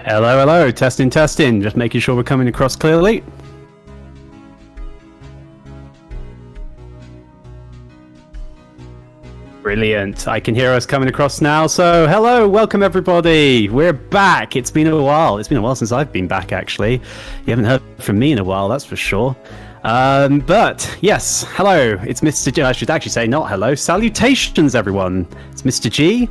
Hello, hello. Testing, testing. Just making sure we're coming across clearly. Brilliant. I can hear us coming across now. So, hello, welcome everybody. We're back. It's been a while. It's been a while since I've been back, actually. You haven't heard from me in a while, that's for sure. But yes, hello. It's Mr. G. I should actually say not hello. Salutations, everyone. It's Mr. G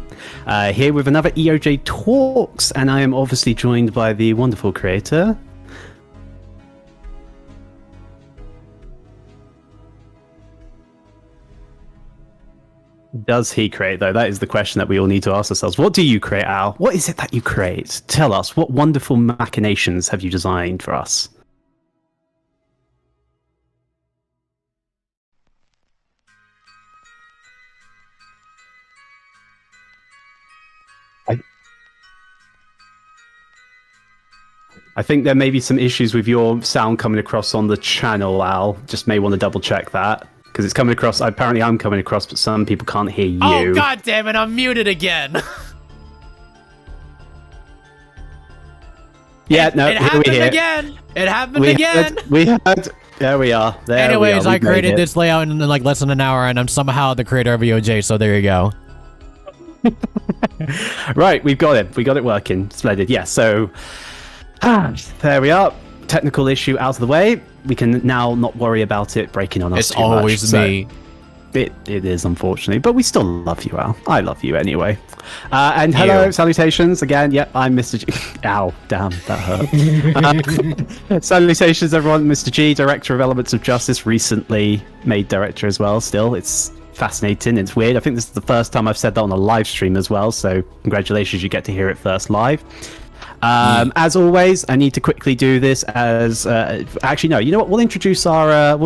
here with another EoJ Talks, and I am obviously joined by the wonderful creator. Does he create, though? That is the question that we all need to ask ourselves. What do you create, Al? What is it that you create? Tell us. What wonderful machinations have you designed for us? I think there may be some issues with your sound coming across on the channel, Al. Just may want to double check that. Because it's coming across, apparently I'm coming across, but some people can't hear you. Oh, god damn it, I'm muted again. Yeah, no, it happened again. It happened again. There we are. Anyways, I created this layout in like less than an hour, and I'm somehow the creator of EoJ, so there you go. Right, we've got it. We got it working. Splendid. Yeah, so there we are. Technical issue out of the way. We can now not worry about it breaking on us It's too much. always me. It is, unfortunately, but we still love you, Al. I love you anyway. And hello, salutations again. Yep, I'm Mr. G. Ow, damn, that hurt. Salutations, everyone. Mr. G, Director of Elements of Justice, recently made Director as well. Still, it's fascinating. It's weird. I think this is the first time I've said that on a live stream as well, so congratulations, you get to hear it first live. As always, I need to quickly do this as actually no. You know what? We'll introduce our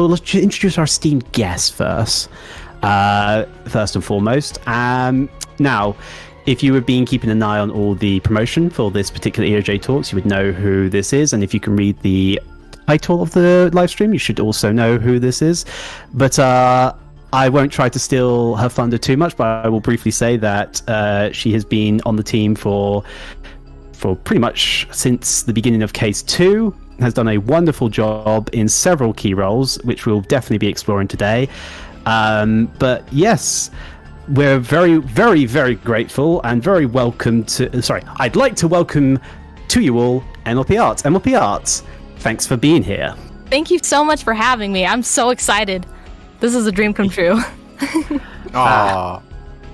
esteemed guest first. First and foremost. Now, if you have been keeping an eye on all the promotion for this particular EoJ Talks, you would know who this is, and if you can read the title of the live stream, you should also know who this is. But I won't try to steal her thunder too much, but I will briefly say that she has been on the team for pretty much since the beginning of Case 2, has done a wonderful job in several key roles, which we'll definitely be exploring today. But yes, we're very, very, very grateful and very welcome to... Sorry, I'd like to welcome to you all MLP Arts. MLP Arts, thanks for being here. Thank you so much for having me. I'm so excited. This is a dream come true. Aww.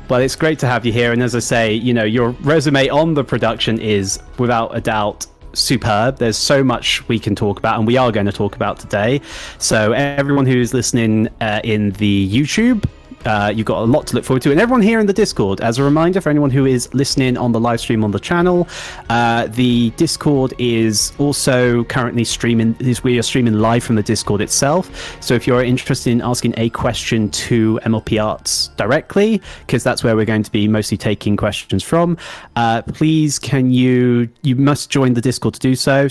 Well, it's great to have you here, and as I say, you know, your resume on the production is, without a doubt, superb. There's so much we can talk about, and we are going to talk about today. So everyone who's listening in the YouTube, you've got a lot to look forward to, and everyone here in the Discord, as a reminder for anyone who is listening on the live stream on the channel, the Discord is also currently streaming. We are streaming live from the Discord itself, so if you're interested in asking a question to MLP Arts directly, because that's where we're going to be mostly taking questions from, please you must join the Discord to do so.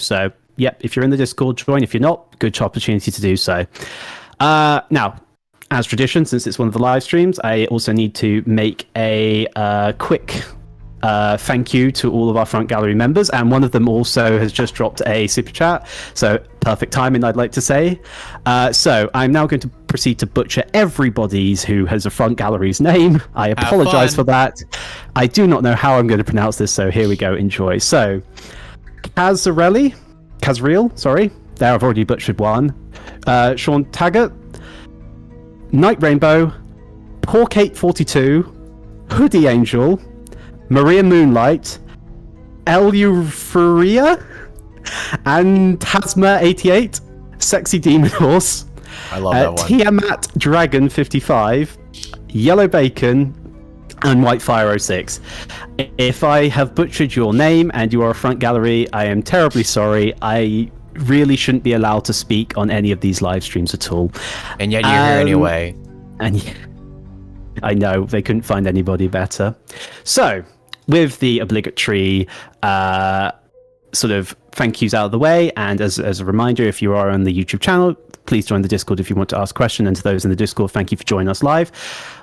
Yep, if you're in the Discord, join. If you're not, good opportunity to do so. Now, as tradition, since it's one of the live streams, I also need to make a quick thank you to all of our front gallery members, and one of them also has just dropped a super chat, so perfect timing, I'd like to say. So I'm now going to proceed to butcher everybody's who has a front gallery's name. I apologize for that. I do not know how I'm going to pronounce this, so here we go. Enjoy. So Kasreil, sorry, there I've already butchered one. Sean Taggart, NightRainbow, Porkate42, HoodieAngel, Maria Moonlight, Eleutheria, and Tasma88, Sexy Demon Horse, I love that one. Tiamat Dragon 55, Yellow Bacon, and Whitefire06. If I have butchered your name and you are a front gallery, I am terribly sorry. I really shouldn't be allowed to speak on any of these live streams at all. And yet you're here anyway. And I know, they couldn't find anybody better. So, with the obligatory sort of thank yous out of the way, and as a reminder, if you are on the YouTube channel, please join the Discord if you want to ask a question. And to those in the Discord, thank you for joining us live.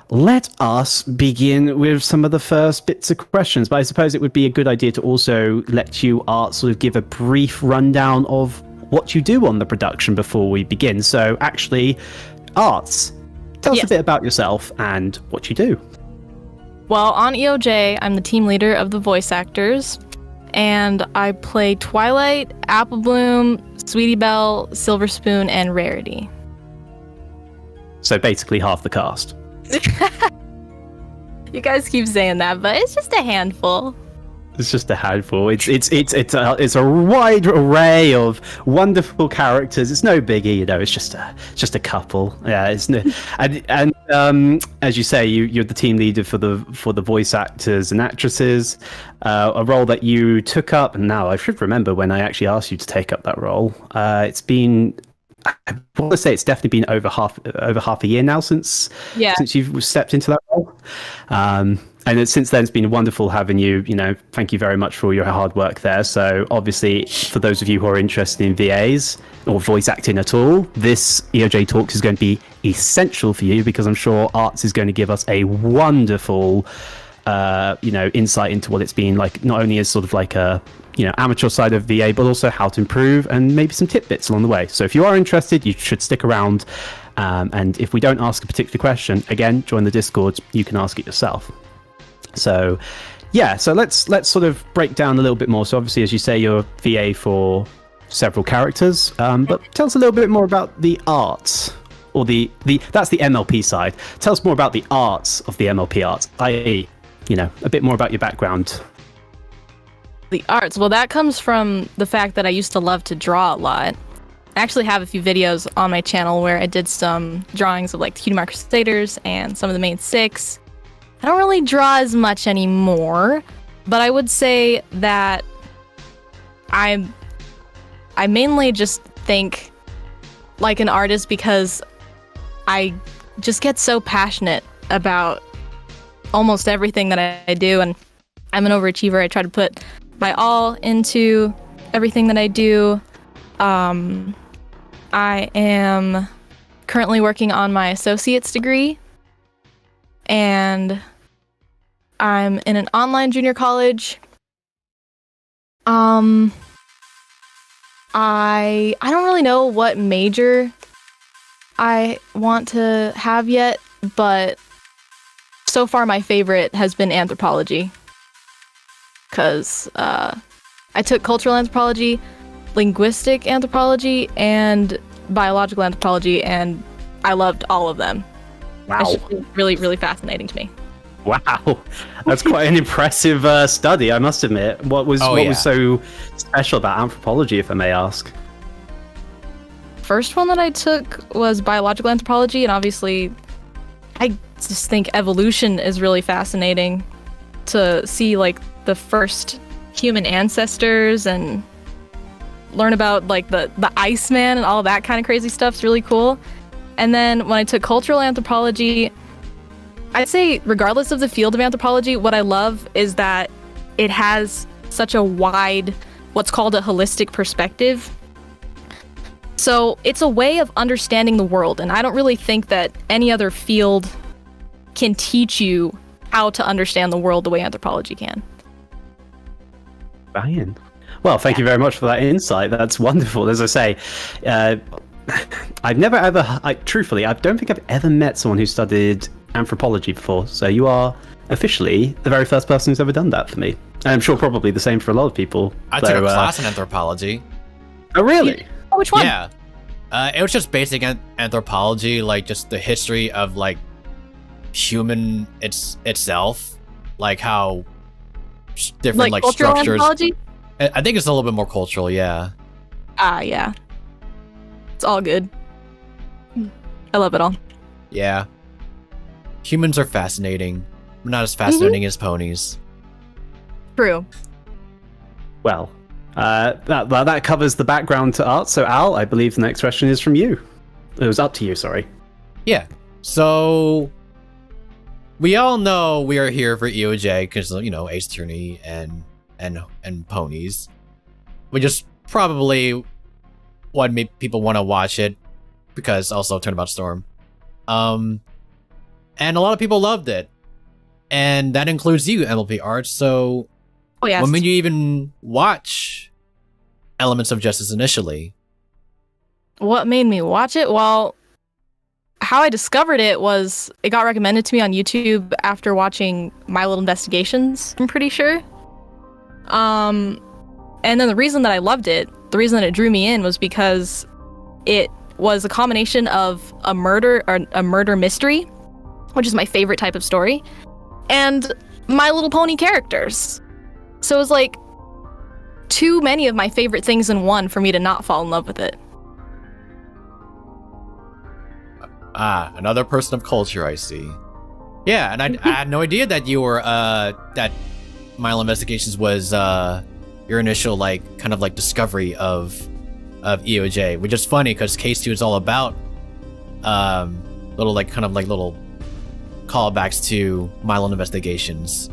Let us begin with some of the first bits of questions, but I suppose it would be a good idea to also let you, Art, sort of give a brief rundown of what you do on the production before we begin. So actually, Arts, tell us a bit about yourself and what you do. Well, on EoJ, I'm the team leader of the voice actors, and I play Twilight, Applebloom, Sweetie Belle, Silver Spoon, and Rarity. So basically half the cast. You guys keep saying that, but it's just a handful. It's just a handful. It's a wide array of wonderful characters. It's no biggie, you know. It's just a couple. Yeah, it's no, and as you say, you're the team leader for the voice actors and actresses, a role that you took up. And now I should remember when I actually asked you to take up that role. It's been, I want to say, it's definitely been over half a year now since you've stepped into that role. And since then, it's been wonderful having you. You know, thank you very much for all your hard work there. So obviously, for those of you who are interested in VAs or voice acting at all, this EoJ Talks is going to be essential for you, because I'm sure Arts is going to give us a wonderful, insight into what it's been like, not only as sort of like a, amateur side of VA, but also how to improve and maybe some tidbits along the way. So if you are interested, you should stick around. And if we don't ask a particular question, again, join the Discord. You can ask it yourself. So let's sort of break down a little bit more. So obviously, as you say, you're VA for several characters, but tell us a little bit more about the arts, or that's the MLP side. Tell us more about the arts of the MLP Arts, i.e., a bit more about your background. The arts, well, that comes from the fact that I used to love to draw a lot. I actually have a few videos on my channel where I did some drawings of like the Cutie Crusaders and some of the main six. I don't really draw as much anymore, but I would say that I mainly just think like an artist because I just get so passionate about almost everything that I do, and I'm an overachiever. I try to put my all into everything that I do. I am currently working on my associate's degree, and I'm in an online junior college. I don't really know what major I want to have yet, but so far my favorite has been anthropology, because I took cultural anthropology, linguistic anthropology, and biological anthropology, and I loved all of them. Wow. It's just really, really fascinating to me. Wow, that's quite an impressive study, I must admit. What was so special about anthropology, if I may ask? First one that I took was biological anthropology, and obviously I just think evolution is really fascinating to see like the first human ancestors and learn about like the Iceman and all that kind of crazy stuff. It's really cool. And then when I took cultural anthropology, I'd say regardless of the field of anthropology, what I love is that it has such a wide, what's called a holistic perspective. So it's a way of understanding the world, and I don't really think that any other field can teach you how to understand the world the way anthropology can. Brilliant. Well, thank you very much for that insight. That's wonderful. As I say, I've never ever, truthfully, I don't think I've ever met someone who studied anthropology before. So you are officially the very first person who's ever done that for me. And I'm sure probably the same for a lot of people. I took a class in anthropology. Oh, really? Oh, which one? Yeah. It was just basic anthropology, like just the history of like human itself, like how different like structures. Anthropology? I think it's a little bit more cultural, yeah. Yeah. It's all good. I love it all. Yeah. Humans are fascinating, but not as fascinating as ponies. True. Well, that covers the background to art. So Al, I believe the next question is from you. It was up to you, sorry. Yeah. So we all know we are here for EoJ because, Ace Attorney and ponies. We just probably what made people want to watch it because also Turnabout Storm. And a lot of people loved it. And that includes you, MLP Arts. So Oh yes. what made you even watch Elements of Justice initially? What made me watch it? Well, how I discovered it was it got recommended to me on YouTube after watching My Little Investigations, I'm pretty sure. And then the reason that I loved it, the reason that it drew me in was because it was a combination of a murder or a murder mystery, which is my favorite type of story, and My Little Pony characters. So it was like too many of my favorite things in one for me to not fall in love with it. Ah, another person of culture, I see. Yeah, and I had no idea that you were, that My Little Investigations was, your initial, like, kind of, like, discovery of EoJ, which is funny, because Case 2 is all about, little, like, kind of, like, little callbacks to My Little Investigations.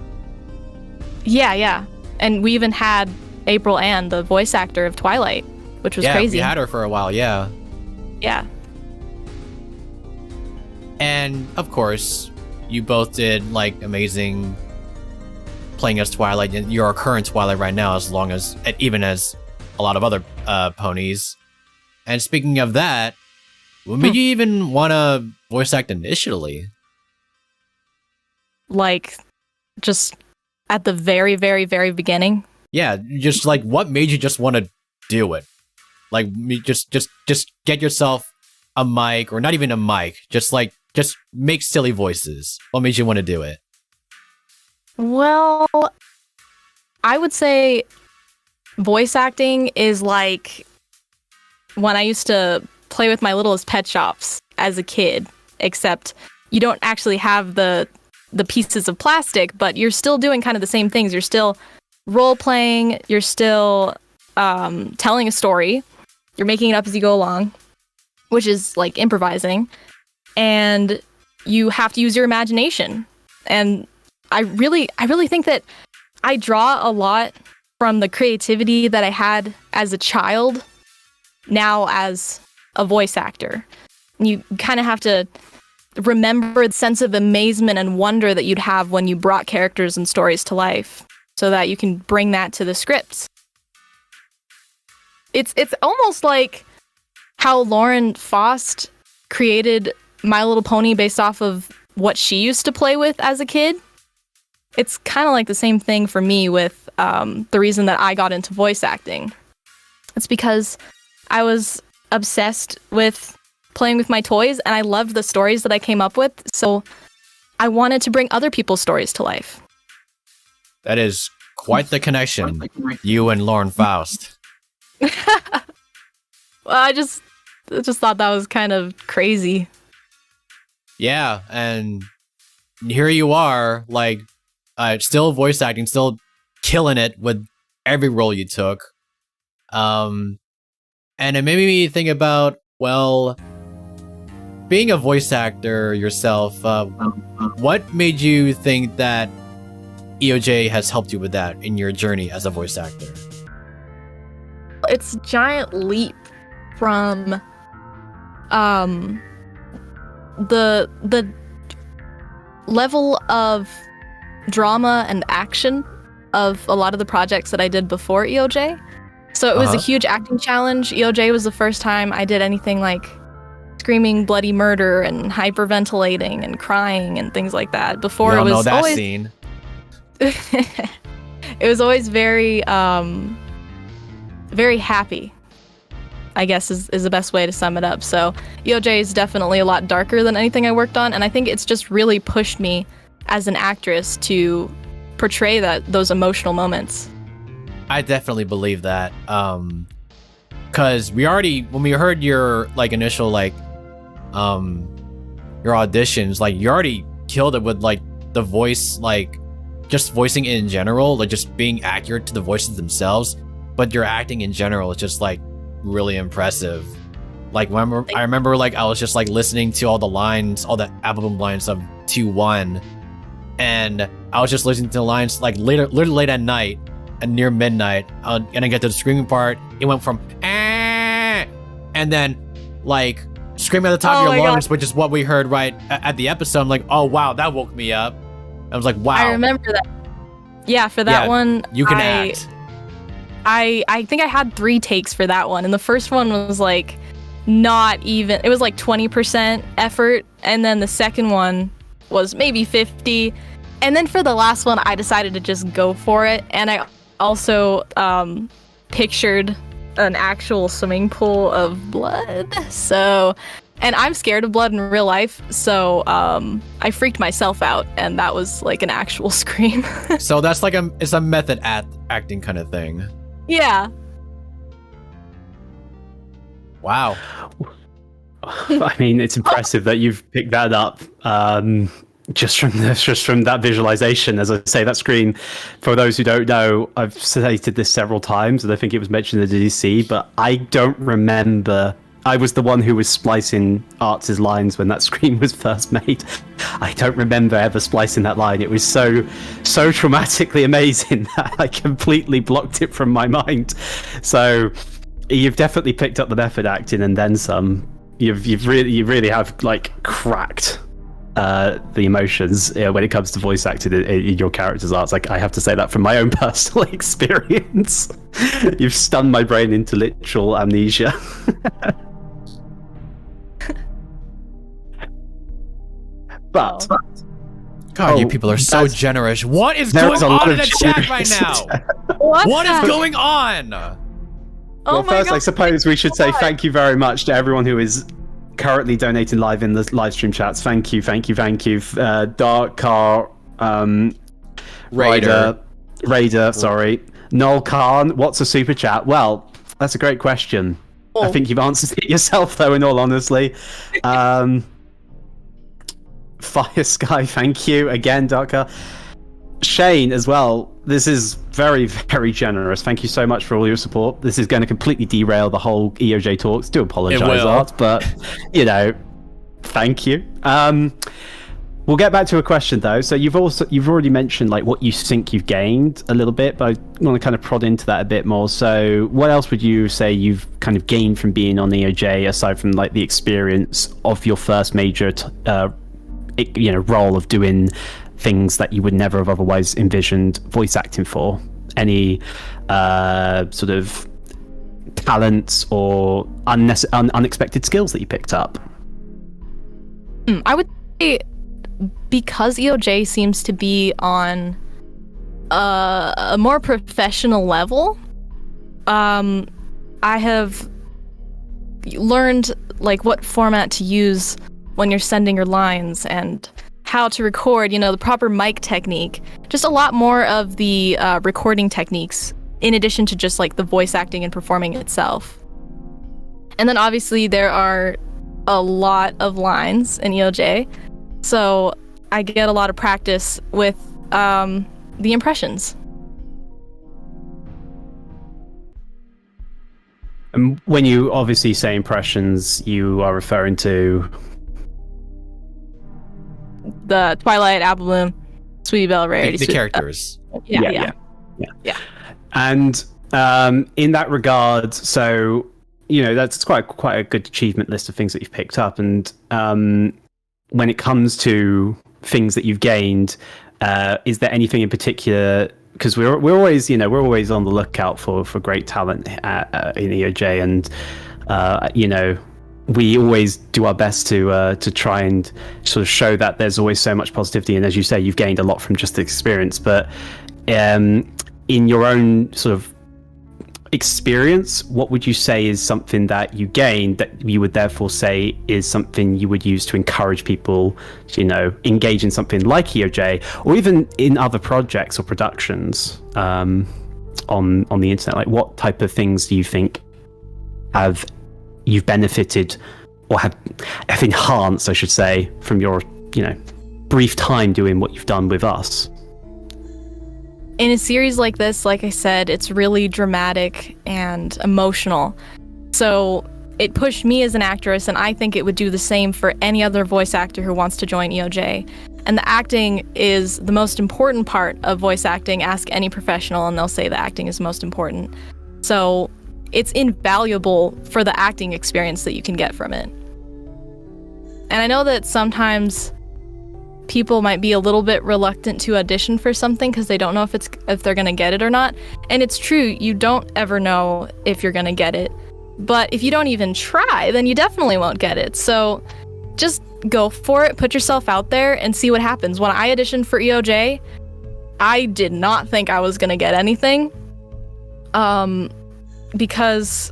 Yeah. And we even had April Ann, the voice actor of Twilight, which was crazy. Yeah, we had her for a while, yeah. Yeah. And, of course, you both did, like, amazing playing as Twilight. And you're a current Twilight right now, even as a lot of other ponies. And speaking of that, what made you even want to voice act initially? Like, just at the very, very, very beginning. Yeah, just, like, what made you just want to do it? Like, just get yourself a mic, or not even a mic, just make silly voices. What made you want to do it? Well, I would say voice acting is like when I used to play with my littlest pet shops as a kid, except you don't actually have the pieces of plastic, but you're still doing kind of the same things. You're still role-playing, you're still telling a story, you're making it up as you go along, which is like improvising, and you have to use your imagination. And I really think that I draw a lot from the creativity that I had as a child now as a voice actor. And you kind of have to remember the sense of amazement and wonder that you'd have when you brought characters and stories to life, so that you can bring that to the scripts. It's almost like how Lauren Faust created My Little Pony based off of what she used to play with as a kid. It's kind of like the same thing for me with the reason that I got into voice acting. It's because I was obsessed with playing with my toys, and I loved the stories that I came up with, so I wanted to bring other people's stories to life. That is quite the connection, you and Lauren Faust. Well, I just thought that was kind of crazy. Yeah, and here you are, like, still voice acting, still killing it with every role you took. And it made me think about, well, being a voice actor yourself, what made you think that EoJ has helped you with that in your journey as a voice actor? It's a giant leap from the level of drama and action of a lot of the projects that I did before EoJ. So it was a huge acting challenge. EoJ was the first time I did anything like screaming bloody murder and hyperventilating and crying and things like that. Before, it was know that always scene. it was always very very happy, I guess is the best way to sum it up. So EoJ is definitely a lot darker than anything I worked on, and I think it's just really pushed me as an actress to portray those emotional moments. I definitely believe that. Cause when we heard your like initial like your auditions, like you already killed it with like the voice, like just voicing in general, like just being accurate to the voices themselves, but your acting in general is just like really impressive. Like I remember like I was just like listening to all the lines, all the Applebloom lines of 2-1, and I was just listening to the lines like literally late at night and near midnight, and I get to the screaming part. It went from and then like screaming at the top Oh of my your God. lungs, which is what we heard right at the episode. I'm like, oh wow, that woke me up. I was like, wow. I remember that. Yeah, for that one, You can act. I think I had 3 takes for that one, and the first one was like not even. It was like 20% effort, and then the second one was maybe 50, and then for the last one, I decided to just go for it, and I also pictured an actual swimming pool of blood. So, and I'm scared of blood in real life, so I freaked myself out, and that was like an actual scream. So that's like it's a method acting kind of thing. Yeah. Wow. I mean, it's impressive that you've picked that up just from that visualization. As I say, that screen, for those who don't know, I've stated this several times, and I think it was mentioned in the DC, but I don't remember. I was the one who was splicing Arts' lines when that screen was first made. I don't remember ever splicing that line. It was so traumatically amazing that I completely blocked it from my mind. So you've definitely picked up the method acting and then some. You really have like cracked the emotions when it comes to voice acting in your character's arts. Like, I have to say that from my own personal experience. You've stunned my brain into literal amnesia. But God, you people are so generous. What is there's going a lot on in of the chat right now? What is going on? Oh well, my first, God. I suppose we should say thank you very much to everyone who is currently donating live in the live stream chats. Thank you. Dark Car, Ryder. Raider, sorry. Noel Khan, what's a super chat? Well, that's a great question. I think you've answered it yourself, though, in all honesty. Fire Sky, thank you. Again, Darker. Shane, as well. This is very, very generous. Thank you so much for all your support. This is going to completely derail the whole EoJ talks. Do apologize, Art, but, you know, thank you. We'll get back to a question, though. So you've already mentioned like what you think you've gained a little bit, but I want to kind of prod into that a bit more. So what else would you say you've kind of gained from being on EoJ, aside from like the experience of your first major role of doing things that you would never have otherwise envisioned voice acting for? Any sort of talents or unexpected skills that you picked up? I would say, because EoJ seems to be on a more professional level, I have learned like what format to use when you're sending your lines and how to record, the proper mic technique, just a lot more of the recording techniques in addition to just like the voice acting and performing itself. And then obviously there are a lot of lines in EoJ, so I get a lot of practice with the impressions. And when you obviously say impressions, you are referring to The Twilight Applebloom, Sweetie Belle, Rarity. The characters. Yeah. And in that regard, so that's quite a good achievement list of things that you've picked up. And when it comes to things that you've gained, is there anything in particular? Because we're always on the lookout for great talent in EoJ, and we always do our best to try and sort of show that there's always so much positivity. And as you say, you've gained a lot from just the experience. But in your own sort of experience, what would you say is something that you gained that you would therefore say is something you would use to encourage people to, engage in something like EoJ, or even in other projects or productions on the internet? Like, what type of things do you think you've benefited or have enhanced, I should say, from your brief time doing what you've done with us? In a series like this, like I said, it's really dramatic and emotional. So it pushed me as an actress, and I think it would do the same for any other voice actor who wants to join EoJ. And the acting is the most important part of voice acting. Ask any professional and they'll say the acting is most important. So it's invaluable for the acting experience that you can get from it. And I know that sometimes people might be a little bit reluctant to audition for something because they don't know if they're gonna get it or not. And it's true, you don't ever know if you're gonna get it. But if you don't even try, then you definitely won't get it. So just go for it, put yourself out there, and see what happens. When I auditioned for EoJ, I did not think I was gonna get anything, because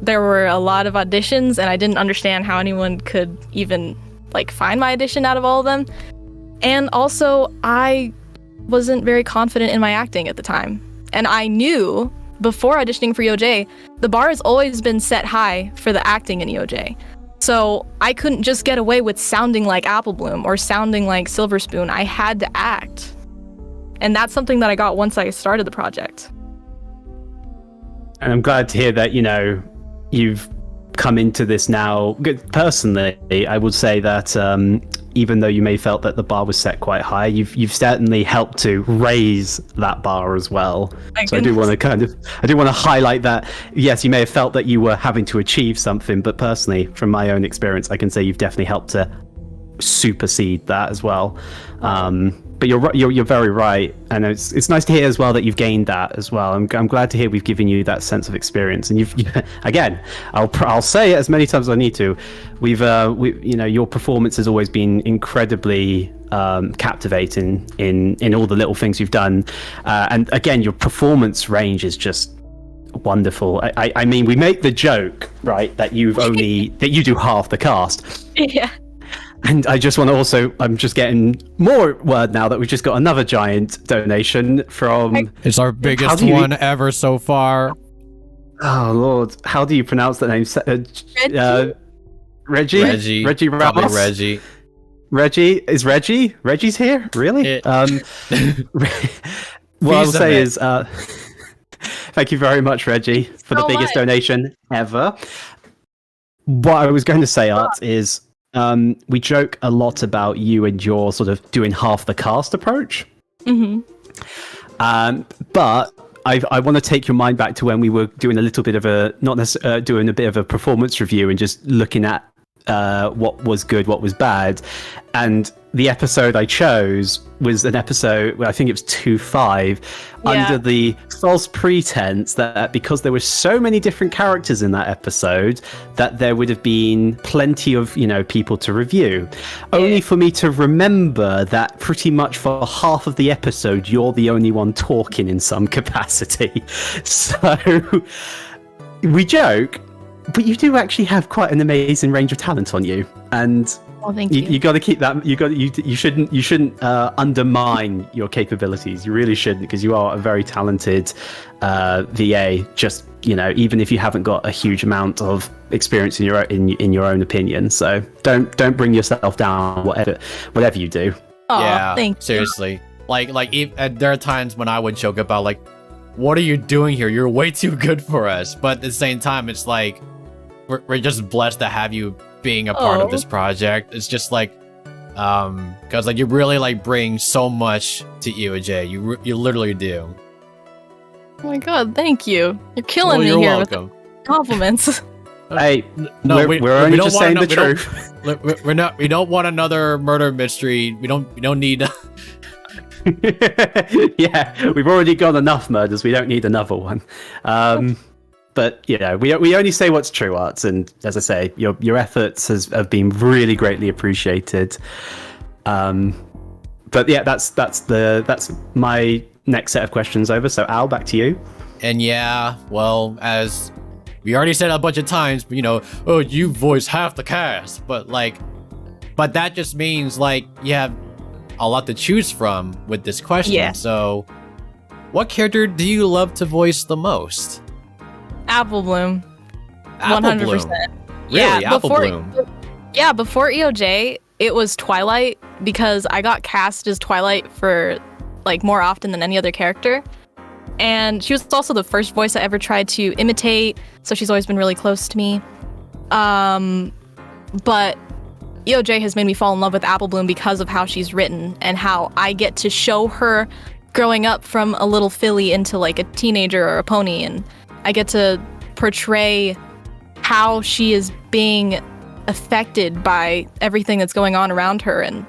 there were a lot of auditions, and I didn't understand how anyone could even like find my audition out of all of them. And also, I wasn't very confident in my acting at the time. And I knew before auditioning for EoJ, the bar has always been set high for the acting in EoJ. So I couldn't just get away with sounding like Applebloom or sounding like Silver Spoon. I had to act. And that's something that I got once I started the project. And I'm glad to hear that, you know, you've come into this now. Personally, I would say that even though you may have felt that the bar was set quite high, you've certainly helped to raise that bar as well. So I do want to highlight that. Yes, you may have felt that you were having to achieve something, but personally, from my own experience, I can say you've definitely helped to supersede that as well. But you're very right, and it's nice to hear as well that you've gained that as well. I'm glad to hear we've given you that sense of experience, and you've again, I'll say it as many times as I need to. We've you know, your performance has always been incredibly captivating in all the little things you've done, and again, your performance range is just wonderful. I mean, we make the joke, right, that that you do half the cast. Yeah. And I just want to also, I'm just getting more word now that we've just got another giant donation from... It's our biggest one ever so far. Oh, Lord. How do you pronounce the name? Reggie? Reggie Ramos? Probably Reggie. Reggie? Is Reggie? Reggie's here? Really? What I'll say is, thank you very much, Reggie, for the biggest donation ever. What I was going to say, Art, is... we joke a lot about you and your sort of doing half the cast approach. Mm-hmm. But I want to take your mind back to when we were doing a little bit of doing a bit of a performance review and just looking at what was good, what was bad. And the episode I chose was an episode, I think it was 2.5, under the false pretense that because there were so many different characters in that episode, that there would have been plenty of, you know, people to review. Only for me to remember that pretty much for half of the episode, you're the only one talking in some capacity. So we joke, but you do actually have quite an amazing range of talent on you, and thank you. You got to keep that. You shouldn't undermine your capabilities. You really shouldn't, because you are a very talented VA. Just, you know, even if you haven't got a huge amount of experience in your own opinion. So don't bring yourself down. Whatever you do. Aww, yeah, thank you. Seriously. There are times when I would joke about like, what are you doing here? You're way too good for us. But at the same time, it's like we're just blessed to have you being a part of this project. It's just like, because like you really like bring so much to EoJ. You literally do. Oh my god, thank you. You're killing me you're here welcome. with compliments. Hey, no, we're only just saying the truth. We don't want another murder mystery. We don't need. Yeah, we've already got enough murders. We don't need another one. But you know, we only say what's true, Arts, and as I say, your efforts have been really greatly appreciated. But yeah, that's my next set of questions over. So Al, back to you. And yeah, well, as we already said a bunch of times, you know, oh, you voice half the cast, but that just means like you have a lot to choose from with this question. Yeah. So, what character do you love to voice the most? Applebloom. 100%. Really, Applebloom. Before EoJ, it was Twilight, because I got cast as Twilight for like more often than any other character. And she was also the first voice I ever tried to imitate, so she's always been really close to me. But EoJ has made me fall in love with Applebloom because of how she's written and how I get to show her growing up from a little filly into like a teenager or a pony, and I get to portray how she is being affected by everything that's going on around her and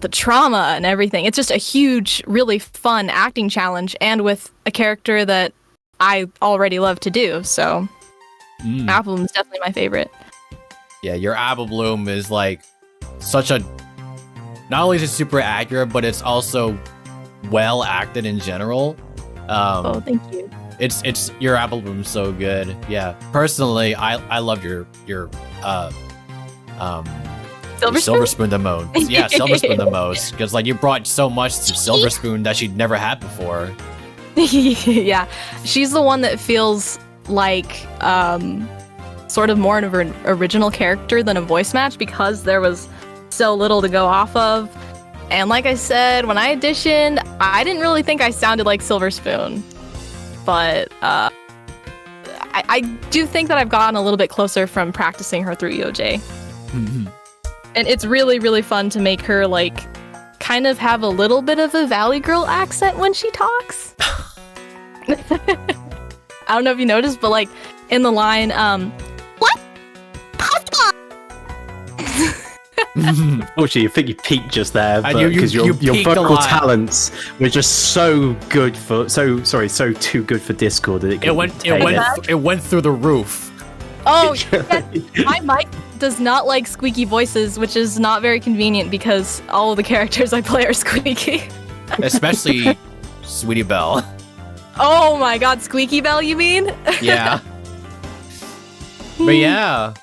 the trauma and everything. It's just a huge, really fun acting challenge, and with a character that I already love to do. So Applebloom is definitely my favorite. Yeah, your Applebloom is like such a, not only is it super accurate, but it's also well acted in general. Oh, thank you. It's your Applebloom's so good. Yeah, personally, I love your Silver Spoon the most. Yeah, Silver Spoon the most, because like you brought so much to Silver Spoon that she'd never had before. Yeah, she's the one that feels like sort of more of an original character than a voice match, because there was so little to go off of. And like I said, when I auditioned, I didn't really think I sounded like Silver Spoon, but I do think that I've gotten a little bit closer from practicing her through EoJ. Mm-hmm. And it's really, really fun to make her, like, kind of have a little bit of a Valley Girl accent when she talks. I don't know if you noticed, but, like, in the line, what? Pasta! Unfortunately, I think you peaked just there, because your peaked vocal talents were just so good for too good for Discord that it went through the roof. Oh, yes, my mic does not like squeaky voices, which is not very convenient because all of the characters I play are squeaky. Especially Sweetie Belle. Oh my god, Squeaky Belle, you mean? Yeah. But yeah,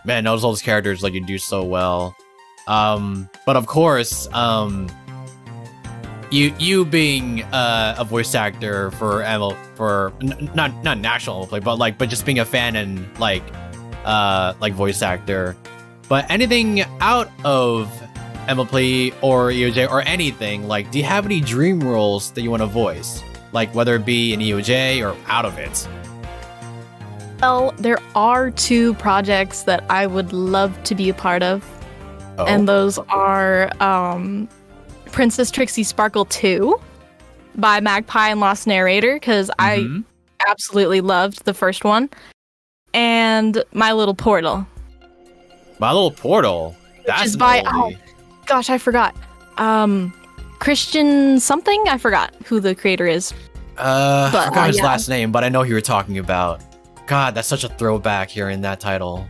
man, all those characters like you do so well. But of course, you being a voice actor for not national play, but just being a fan and like voice actor. But anything out of MLP or EoJ or anything, like, do you have any dream roles that you want to voice? Like, whether it be in EoJ or out of it? Well, there are 2 projects that I would love to be a part of. Oh. And those are Princess Trixie Sparkle 2 by Magpie and Lost Narrator, because I absolutely loved the first one. And My Little Portal. My Little Portal? That's which is by, oh, gosh, I forgot. Christian something? I forgot who the creator is. I forgot his last name, but I know who you're talking about. God, that's such a throwback hearing that title.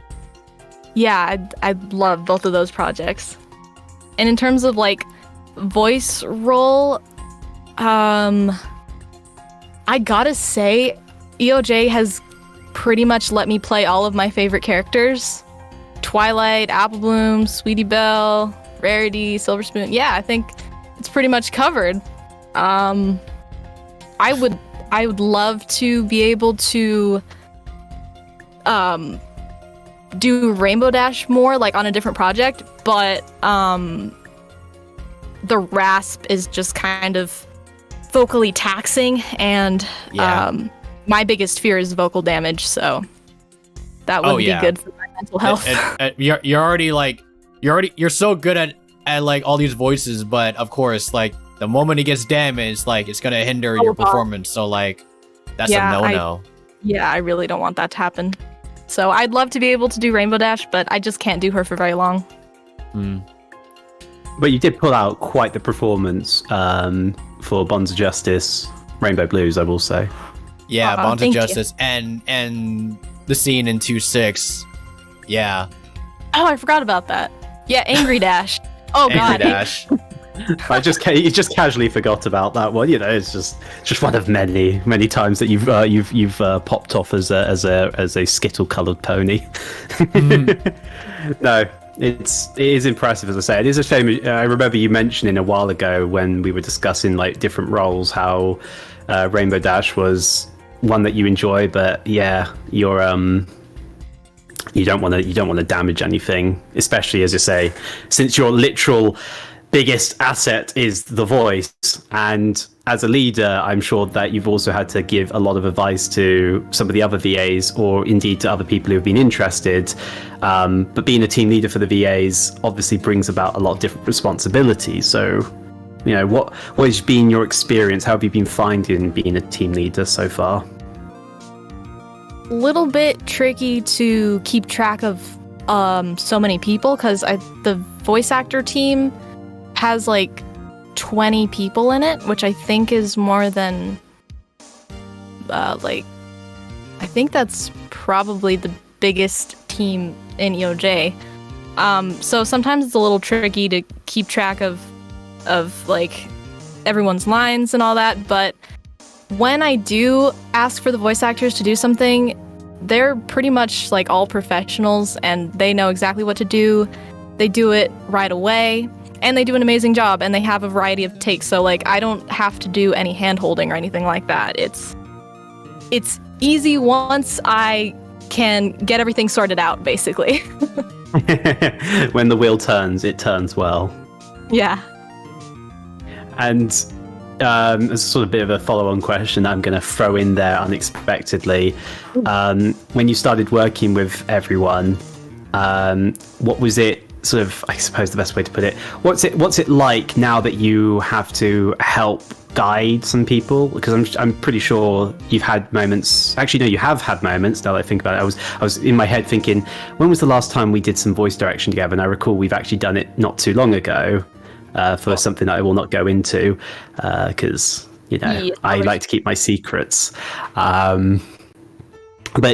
Yeah, I love both of those projects. And in terms of like voice role, I gotta say, EoJ has pretty much let me play all of my favorite characters. Twilight, Applebloom, Sweetie Belle, Rarity, Silver Spoon. Yeah, I think it's pretty much covered. I would love to be able to do Rainbow Dash more, like on a different project, but the rasp is just kind of vocally taxing, and my biggest fear is vocal damage, so that would be good for my mental health. You're so good at like all these voices, but of course, like the moment it gets damaged, like it's gonna hinder your performance. So like that's a no-no. I really don't want that to happen. So I'd love to be able to do Rainbow Dash, but I just can't do her for very long. But you did pull out quite the performance for Bonds of Justice, Rainbow Blues, I will say. Yeah, Bonds of Justice and the scene in 2-6. Yeah. Oh, I forgot about that. Yeah, Angry Dash. Oh god. Angry Dash. You just casually forgot about that one. You know, it's just one of many times that you've popped off as a skittle-coloured pony. No, it is impressive, as I say. It is a shame. I remember you mentioning a while ago when we were discussing like different roles how Rainbow Dash was one that you enjoy, but yeah, you're you don't want to damage anything, especially as you say, since your literal biggest asset is the voice. And as a leader, I'm sure that you've also had to give a lot of advice to some of the other VAs, or indeed to other people who've been interested. But being a team leader for the VAs obviously brings about a lot of different responsibilities. So, you know, what has been your experience? How have you been finding being a team leader so far? Little bit tricky to keep track of so many people, because the voice actor team has like 20 people in it, which I think is more than I think that's probably the biggest team in EoJ. So sometimes it's a little tricky to keep track of like everyone's lines and all that, but when I do ask for the voice actors to do something, they're pretty much like all professionals and they know exactly what to do. They do it right away and they do an amazing job, and they have a variety of takes, so like I don't have to do any hand holding or anything like that. It's easy once I can get everything sorted out, basically. When the wheel turns, it turns well. Yeah. And as a sort of bit of a follow-on question I'm going to throw in there unexpectedly. When you started working with everyone, what was it sort of, I suppose the best way to put it, what's it like now that you have to help guide some people? Because I'm pretty sure you've had moments, actually no, you have had moments, now that I think about it. I was in my head thinking, when was the last time we did some voice direction together? And I recall we've actually done it not too long ago. For something that I will not go into, because I like to keep my secrets. But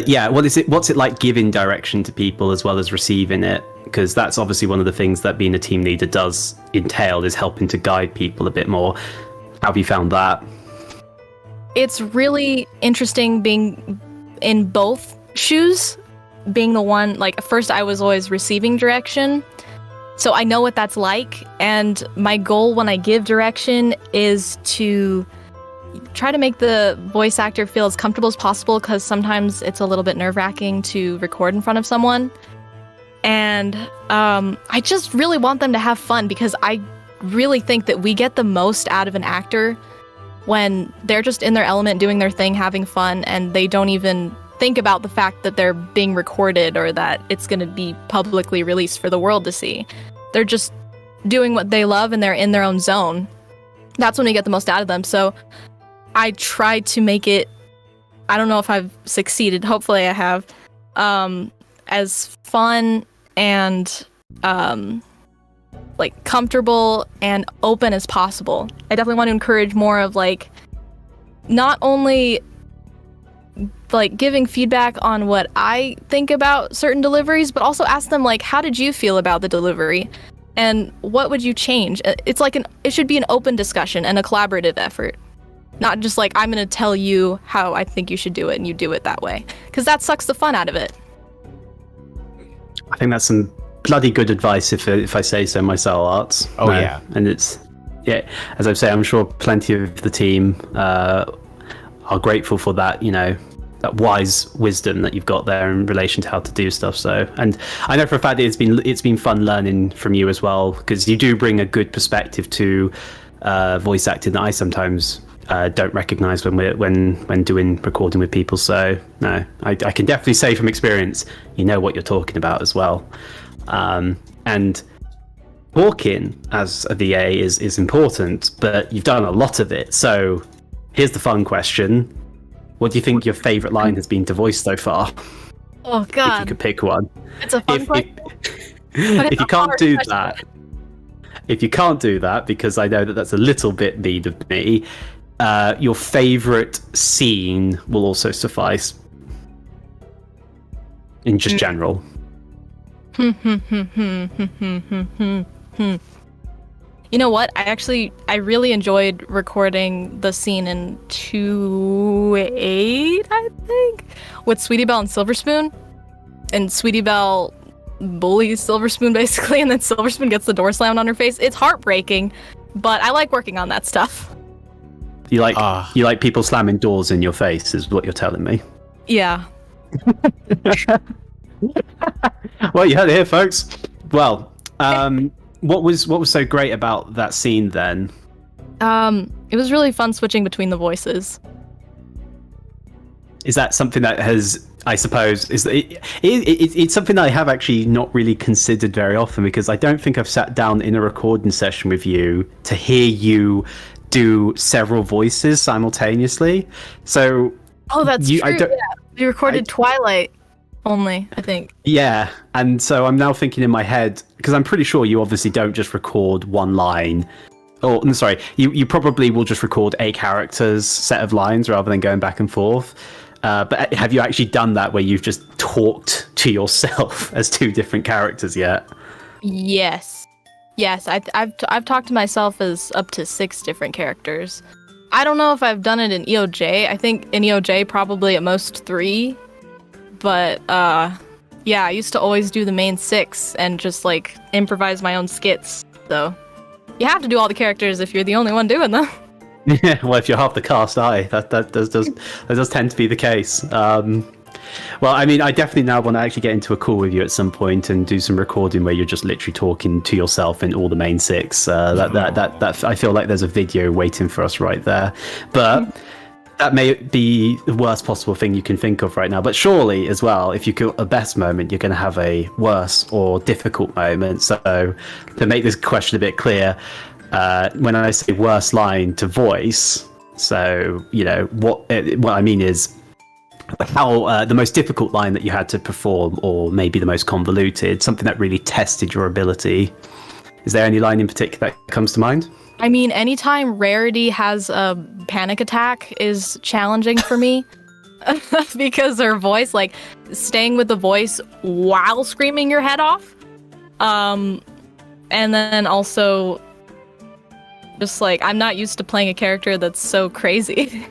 yeah, what's it like giving direction to people as well as receiving it? Because that's obviously one of the things that being a team leader does entail, is helping to guide people a bit more. How have you found that? It's really interesting being in both shoes. Being the one, like, first I was always receiving direction, so I know what that's like, and my goal when I give direction is to try to make the voice actor feel as comfortable as possible, because sometimes it's a little bit nerve-wracking to record in front of someone. And I just really want them to have fun, because I really think that we get the most out of an actor when they're just in their element, doing their thing, having fun, and they don't even think about the fact that they're being recorded or that it's going to be publicly released for the world to see. They're just doing what they love and they're in their own zone. That's when we get the most out of them. So I try to make it, I don't know if I've succeeded, hopefully I have, as fun and like comfortable and open as possible. I definitely want to encourage more of like, not only like giving feedback on what I think about certain deliveries, but also ask them like, how did you feel about the delivery? And what would you change? It's like it should be an open discussion and a collaborative effort. Not just like, I'm going to tell you how I think you should do it and you do it that way. Because that sucks the fun out of it. I think that's some bloody good advice if I say so myself, Arts. Oh, yeah. And it's, yeah, as I say, I'm sure plenty of the team are grateful for that, that wise wisdom that you've got there in relation to how to do stuff. So, and I know for a fact that it's been fun learning from you as well, because you do bring a good perspective to voice acting that I sometimes don't recognize when doing recording with people. So no, I can definitely say from experience, you know what you're talking about as well. And talking as a VA is important, but you've done a lot of it. So here's the fun question. What do you think your favorite line has been to voice so far? Oh God. If you could pick one. It's a fun question. If you can't do that, if you can't do that, because I know that that's a little bit mean of me, your favorite scene will also suffice. In just general. You know what? I really enjoyed recording the scene in 2.8, I think, with Sweetie Belle and Silver Spoon. And Sweetie Belle bullies Silver Spoon, basically, and then Silver Spoon gets the door slammed on her face. It's heartbreaking, but I like working on that stuff. You like people slamming doors in your face, is what you're telling me. Yeah. Well, you heard it here, folks. Well, what was so great about that scene then? It was really fun switching between the voices. Is that something that has, I suppose, it's something that I have actually not really considered very often, because I don't think I've sat down in a recording session with you to hear you do several voices simultaneously. So that's true. Yeah. We recorded Twilight only, I think. Yeah, and so I'm now thinking in my head, because I'm pretty sure you obviously don't just record one line. Or, I'm sorry, you probably will just record a character's set of lines rather than going back and forth. But have you actually done that where you've just talked to yourself as two different characters yet? Yes. I've talked to myself as up to 6 different characters. I don't know if I've done it in EoJ. I think in EoJ probably at most 3. But yeah, I used to always do the main 6 and just like improvise my own skits. So you have to do all the characters if you're the only one doing them. Yeah, well, if you're half the cast, that does tend to be the case. Well, I mean, I definitely now want to actually get into a call with you at some point and do some recording where you're just literally talking to yourself in all the main 6. That I feel like there's a video waiting for us right there. But that may be the worst possible thing you can think of right now. But surely, as well, if you got a best moment, you're going to have a worse or difficult moment. So to make this question a bit clear, when I say worst line to voice, so, you know, what I mean is how the most difficult line that you had to perform, or maybe the most convoluted, something that really tested your ability. Is there any line in particular that comes to mind? I mean, anytime Rarity has a panic attack is challenging for me. Because her voice, like, staying with the voice while screaming your head off. And then also, just like, I'm not used to playing a character that's so crazy.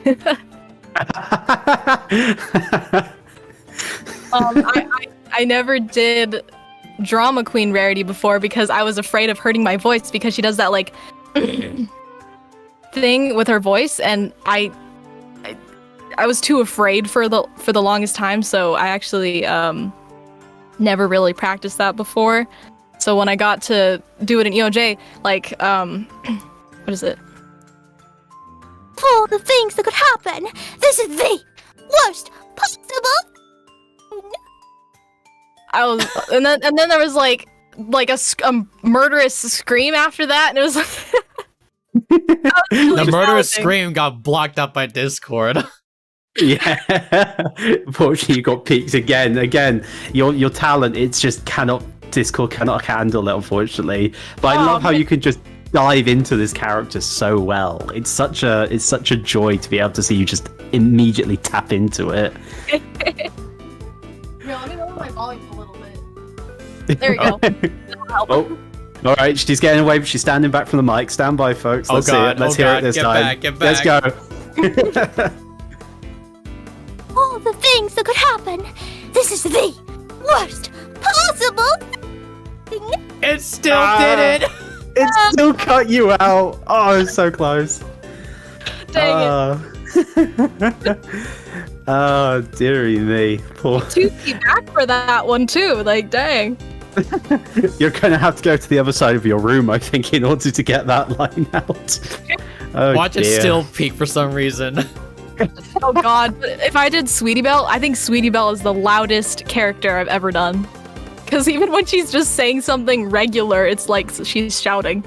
I never did Drama Queen Rarity before because I was afraid of hurting my voice because she does that, like, thing with her voice, and I was too afraid for the longest time, so I actually never really practiced that before. So when I got to do it in EoJ, like what is it? All the things that could happen. This is the worst possible. And then there was like a murderous scream after that, and it was like the murderous scream got blocked up by Discord. Yeah, unfortunately, you got peaked again. Your talent, Discord cannot handle it, unfortunately. But I love how you can just dive into this character so well. It's such a joy to be able to see you just immediately tap into it. Yeah, let me lower my volume a little bit. There we go. That'll help. Oh, all right, she's getting away. She's standing back from the mic. Stand by, folks. Let's see it. Let's hear it this time. Get back. Let's go. All the things that could happen. This is the worst possible thing. It still did it. It still cut you out. Oh, it's so close. Dang it. Oh, dearie me. Poor. 2 back for that one too. Like, dang. You're gonna have to go to the other side of your room, I think, in order to get that line out. Oh, Watch dear. it still peak for some reason. Oh god, but if I did Sweetie Belle, I think Sweetie Belle is the loudest character I've ever done. Because even when she's just saying something regular, it's like she's shouting.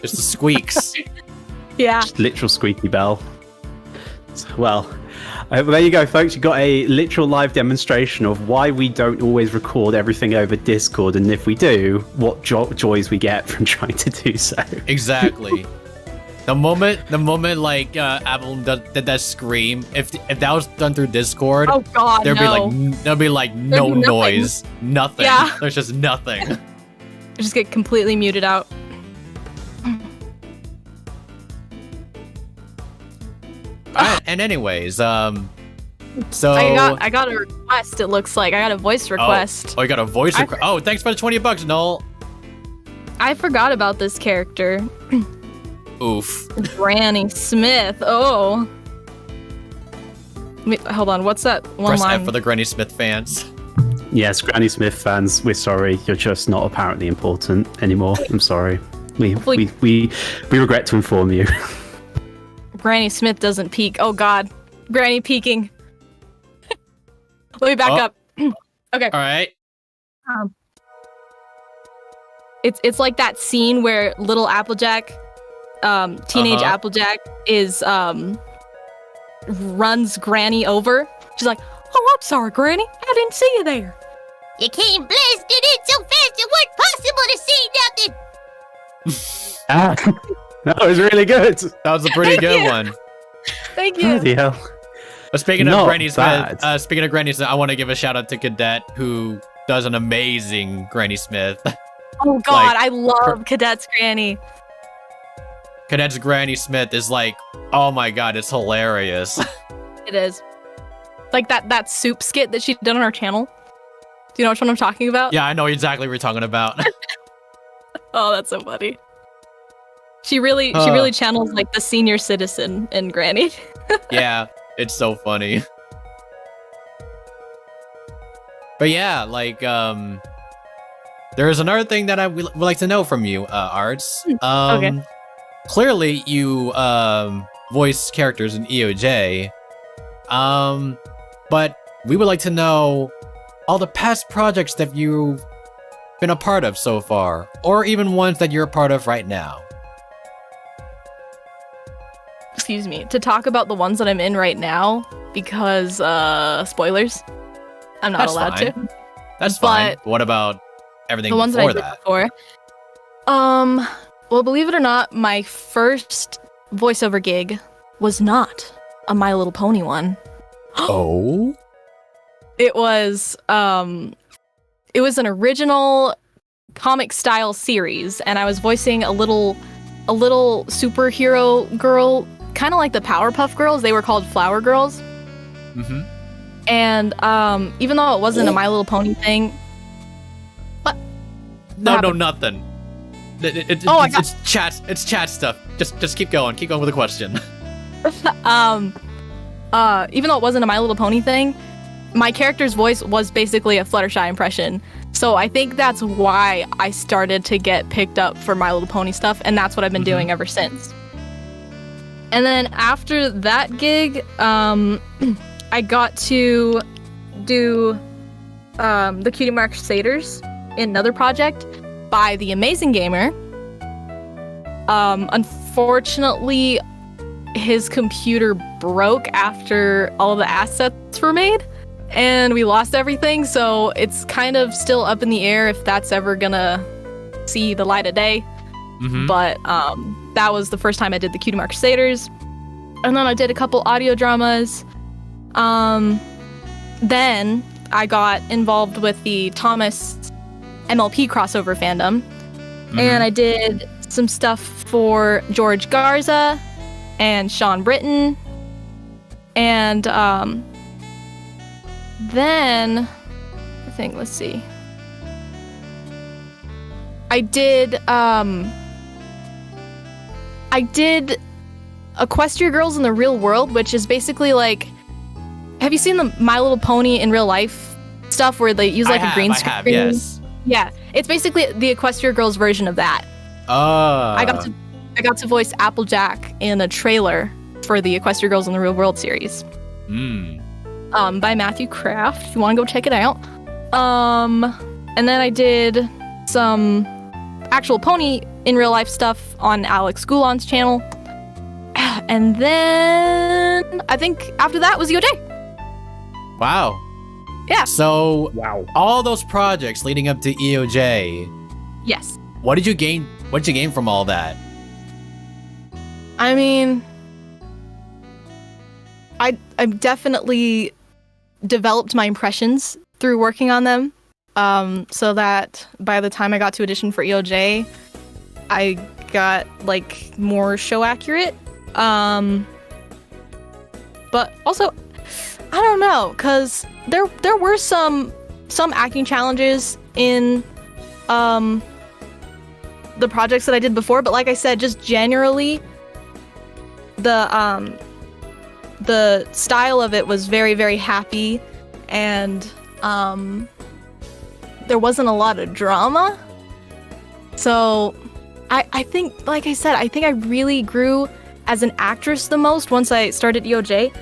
Just the squeaks. Yeah. Just literal squeaky bell. Well, there you go, folks. You got a literal live demonstration of why we don't always record everything over Discord, and if we do, what joys we get from trying to do so. Exactly. The moment like Applebloom did that scream, if that was done through Discord, Oh god, there'd no. be like no There's nothing. noise, nothing. Yeah. There's just nothing. Just get completely muted out. Alright, and anyways, so I got a request. It looks like I got a voice request. Oh, you got a voice request. Oh, thanks for the $20, Noel. I forgot about this character. Oof. Granny Smith. Oh. Wait, hold on. What's that one Press line? F for the Granny Smith fans. Yes, Granny Smith fans, we're sorry. You're just not apparently important anymore. I'm sorry. We regret to inform you. Granny Smith doesn't peek. Oh god. Granny peeking. Let me back up. Okay. All right. It's like that scene where little Applejack, teenage Applejack is runs Granny over. She's like, oh, I'm sorry, Granny. I didn't see you there. You came blasting in so fast it wasn't possible to see nothing. That was really good. That was a pretty good one. Thank you. Bloody hell. Speaking of Not Granny Smith, bad. I want to give a shout out to Cadet, who does an amazing Granny Smith. Oh God, Like, I love Cadet's Granny. Cadet's Granny Smith is like, oh my god, it's hilarious. It is. Like that soup skit that she did on her channel. Do you know which one I'm talking about? Yeah, I know exactly what you're talking about. Oh, that's so funny. She really channels like the senior citizen in Granny. Yeah, it's so funny. But yeah, like, there's another thing that I would like to know from you, Arts. Okay. Clearly, you voice characters in EoJ, but we would like to know all the past projects that you've been a part of so far, or even ones that you're a part of right now. Excuse me. To talk about the ones that I'm in right now, because spoilers, I'm not That's allowed fine. to. That's fine. But What about everything The ones that before I did that? before. Well, believe it or not, my first voiceover gig was not a My Little Pony one. Oh? It was an original comic style series, and I was voicing a little superhero girl, kind of like the Powerpuff Girls. They were called Flower Girls. Mm-hmm. And even though it wasn't a My Little Pony thing, No, happened? nothing. It's chat stuff. Just keep going. Keep going with the question. even though it wasn't a My Little Pony thing, my character's voice was basically a Fluttershy impression. So I think that's why I started to get picked up for My Little Pony stuff, and that's what I've been doing ever since. And then after that gig, I got to do the Cutie Mark Crusaders in another project by the Amazing Gamer. Unfortunately, his computer broke after all of the assets were made, and we lost everything, so it's kind of still up in the air if that's ever gonna see the light of day. But that was the first time I did the Cutie Mark Crusaders, and then I did a couple audio dramas. Then I got involved with the Thomas MLP crossover fandom, and I did some stuff for George Garza and Sean Britton, and then I think, let's see, I did Equestria Girls in the Real World, which is basically like, have you seen the My Little Pony in real life stuff where they use like a green screen? I have, yes. Yeah, it's basically the Equestria Girls version of that. I got to voice Applejack in a trailer for the Equestria Girls in the Real World series. By Matthew Kraft, if you want to go check it out. And then I did some actual pony in real life stuff on Alex Goulon's channel. And then I think after that was EoJ. Wow. Yeah. So, Wow. all those projects leading up to EoJ, Yes. what did you gain? What did you gain from all that? I mean, I definitely developed my impressions through working on them, so that by the time I got to audition for EoJ, I got like more show accurate. But also, I don't know, cause there were some acting challenges in the projects that I did before, but like I said, just generally the style of it was very, very happy, and there wasn't a lot of drama. So I think, like I said, I think I really grew as an actress the most once I started EoJ,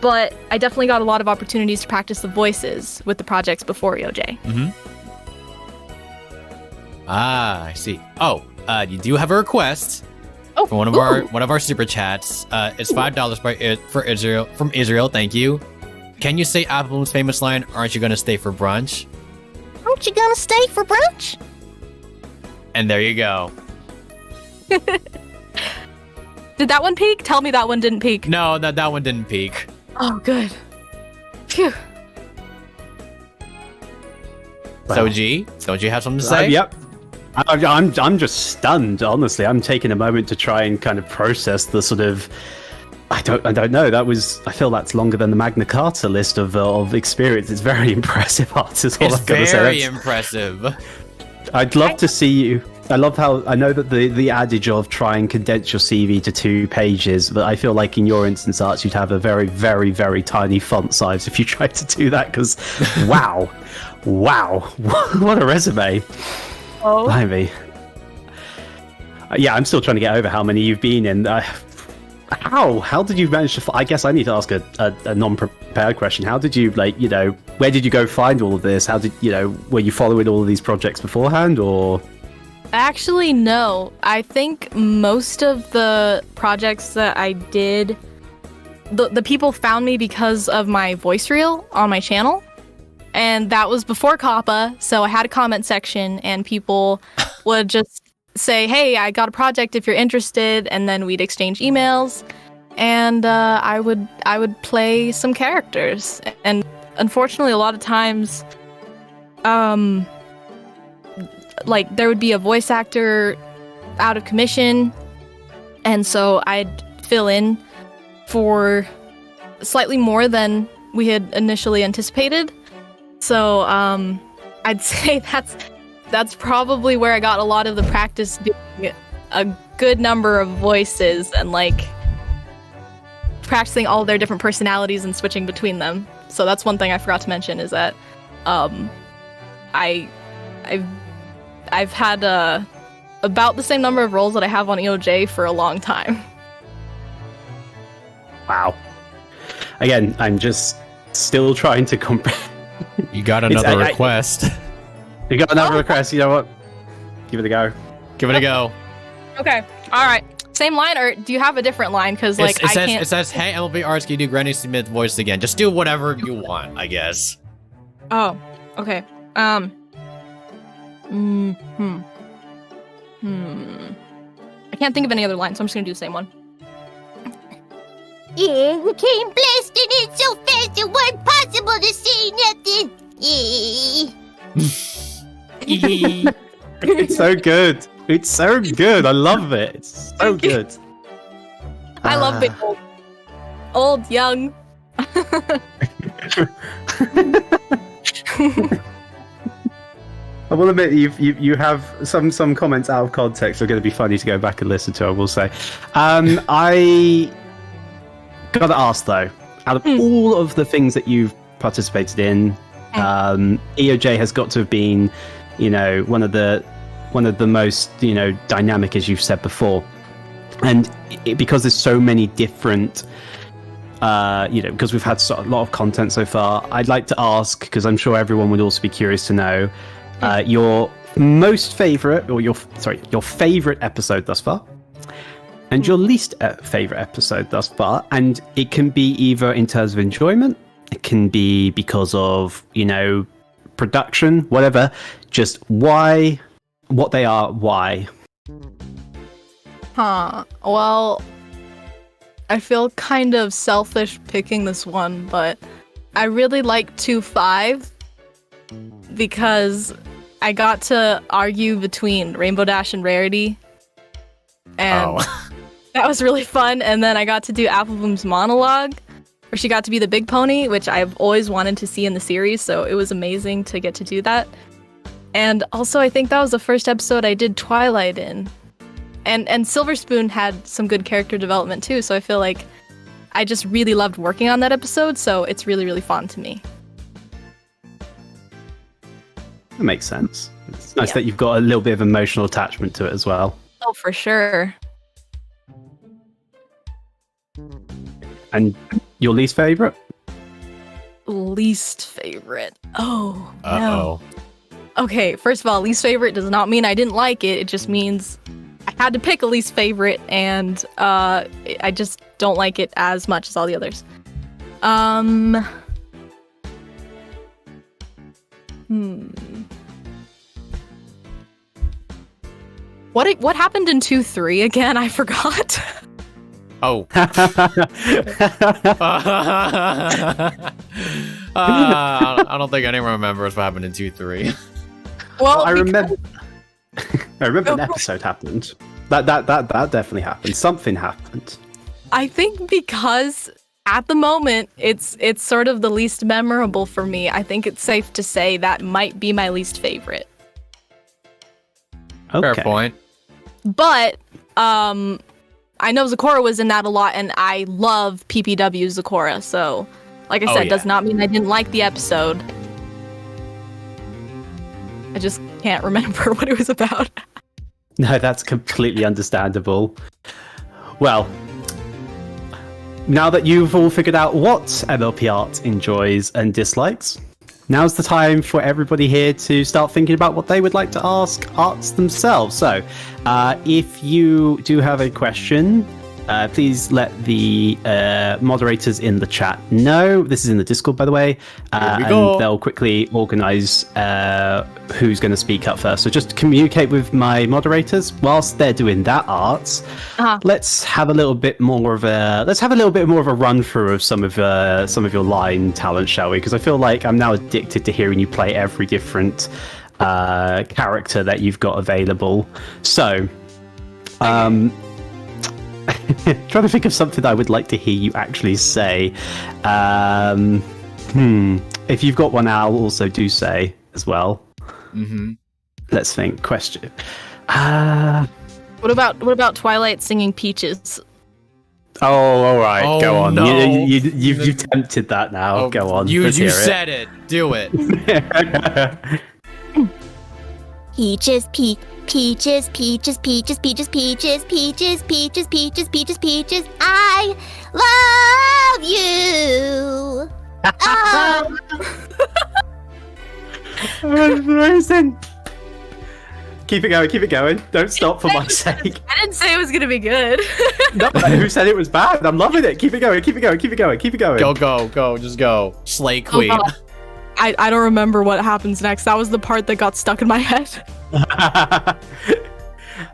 but I definitely got a lot of opportunities to practice the voices with the projects before EoJ. Ah, I see. Oh, you do have a request for one of our super chats. It's $5 for Israel, from Israel. Thank you. Can you say Applebloom's famous line, "Aren't you gonna stay for brunch?" Aren't you gonna stay for brunch? And there you go. Did that one peak? Tell me that one didn't peak. No, that one didn't peak. Oh, good. Phew. So G, don't you have something to say? Yep. I'm just stunned, honestly. I'm taking a moment to try and kind of process the sort of... I don't know. I feel that's longer than the Magna Carta list of experience. It's very impressive art, is all It's I've got to say. very impressive. I'd love to see you. I love how I know that the adage of try and condense your CV to 2 pages, but I feel like in your instance, Arts, you'd have a very, very, very tiny font size if you tried to do that. Because, wow, what a resume! Oh, Blimey. Yeah, I'm still trying to get over how many you've been in. How did you manage to? I guess I need to ask a non-prepared question. How did you where did you go find all of this? How did were you following all of these projects beforehand, or? actually, no. I think most of the projects that I did, the people found me because of my voice reel on my channel. And that was before Kappa, so I had a comment section, and people would just say, "Hey, I got a project if you're interested," and then we'd exchange emails, and I would play some characters. And unfortunately, a lot of times, like there would be a voice actor out of commission, and so I'd fill in for slightly more than we had initially anticipated. So I'd say that's probably where I got a lot of the practice doing a good number of voices and like practicing all their different personalities and switching between them. So that's one thing I forgot to mention is that I've had about the same number of roles that I have on EoJ for a long time. Wow. Again, I'm just still trying to comprehend. You got another request. You got another request. You know what? Give it a go. Give it a go. Okay. All right. Same line, or do you have a different line? Because like it says, "Hey, MLP Arts, can you do Granny Smith voice again?" Just do whatever you want, I guess. Oh. Okay. I can't think of any other line, so I'm just gonna do the same one. Yeah, we came blasting in so fast it wasn't possible to see nothing. Yeah. It's so good. It's so good. I love it. It's so good. I love being old, young. I will admit you have some comments out of context are going to be funny to go back and listen to. I will say. I gotta ask though, out of all of the things that you've participated in, EoJ has got to have been, one of the most dynamic, as you've said before, and because there's so many different. Because we've had a lot of content so far, I'd like to ask, because I'm sure everyone would also be curious to know, your most favorite, or your favorite episode thus far, and your least favorite episode thus far, and it can be either in terms of enjoyment, it can be because of production, whatever. Just why, what they are, why. Well, I feel kind of selfish picking this one, but I really like 2-5 because I got to argue between Rainbow Dash and Rarity, and that was really fun. And then I got to do Applebloom's monologue, where she got to be the big pony, which I've always wanted to see in the series, so it was amazing to get to do that. And also, I think that was the first episode I did Twilight in. And Silver Spoon had some good character development too, so I feel like I just really loved working on that episode, so it's really, really fun to me. That makes sense. It's nice that you've got a little bit of emotional attachment to it as well. Oh, for sure. And your least favorite? Least favorite. Oh, no. Okay, first of all, least favorite does not mean I didn't like it. It just means I had to pick a least favorite, and I just don't like it as much as all the others. What happened in 2-3 again? I forgot. Oh. I don't think anyone remembers what happened in 2-3. Well, I remember. I remember an episode happened. That definitely happened. Something happened. I think because at the moment it's sort of the least memorable for me. I think it's safe to say that might be my least favorite. Okay. Fair point. But I know Zecora was in that a lot, and I love PPW Zecora. So, like I said, does not mean I didn't like the episode. I just can't remember what it was about. No, that's completely understandable. Well, now that you've all figured out what MLP Arts enjoys and dislikes, now's the time for everybody here to start thinking about what they would like to ask Arts themselves. So, if you do have a question, please let the moderators in the chat know. This is in the Discord, by the way. And they'll quickly organize who's going to speak up first. So just communicate with my moderators whilst they're doing that, Arts. Let's have a little bit more of a run through of some of your line talent, shall we? Because I feel like I'm now addicted to hearing you play every different character that you've got available. So, trying to think of something I would like to hear you actually say. If you've got one, I'll also do say as well. Mm-hmm. Let's think. Question. What about Twilight singing Peaches? Oh, all right. Oh, go on. no. You've tempted that now. Go on. You Let's hear said it. Do it. Peaches, peaches, peaches, peaches, peaches, peaches, peaches, peaches, peaches, peaches, peaches. I love you. Amazing. Keep it going. Don't stop for my sake. I didn't say it was gonna be good. No, who said it was bad? I'm loving it. Keep it going. Go. Just go. Slay Queen. God. I don't remember what happens next. That was the part that got stuck in my head.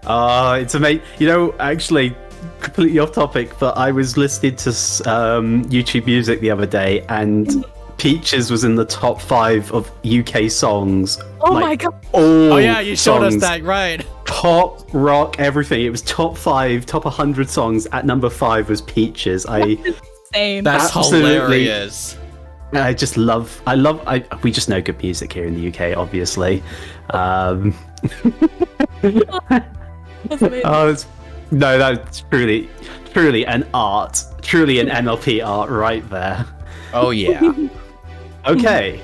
It's amazing. You know, actually, completely off topic, but I was listening to YouTube Music the other day, and Peaches was in the top 5 of UK songs. Oh my god! Oh yeah, you showed us that, right? Pop, rock, everything. It was top 5, top 100 songs. At number 5 was Peaches. Insane. That's hilarious. I we just know good music here in the UK, obviously. That's amazing. That's truly an art, truly an MLP art right there. Oh yeah. Okay,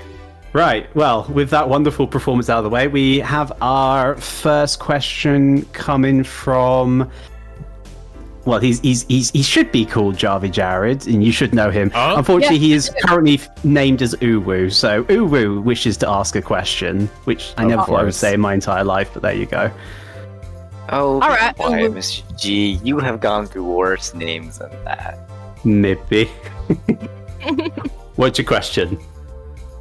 right. Well, with that wonderful performance out of the way, we have our first question coming from. Well, he should be called Jarvy Jared, and you should know him. Unfortunately, he is currently named as Uwu. So Uwu wishes to ask a question, which I never thought I would say in my entire life, but there you go. Oh, all right, why, Mr. G? You have gone through worse names than that. Nippy. What's your question?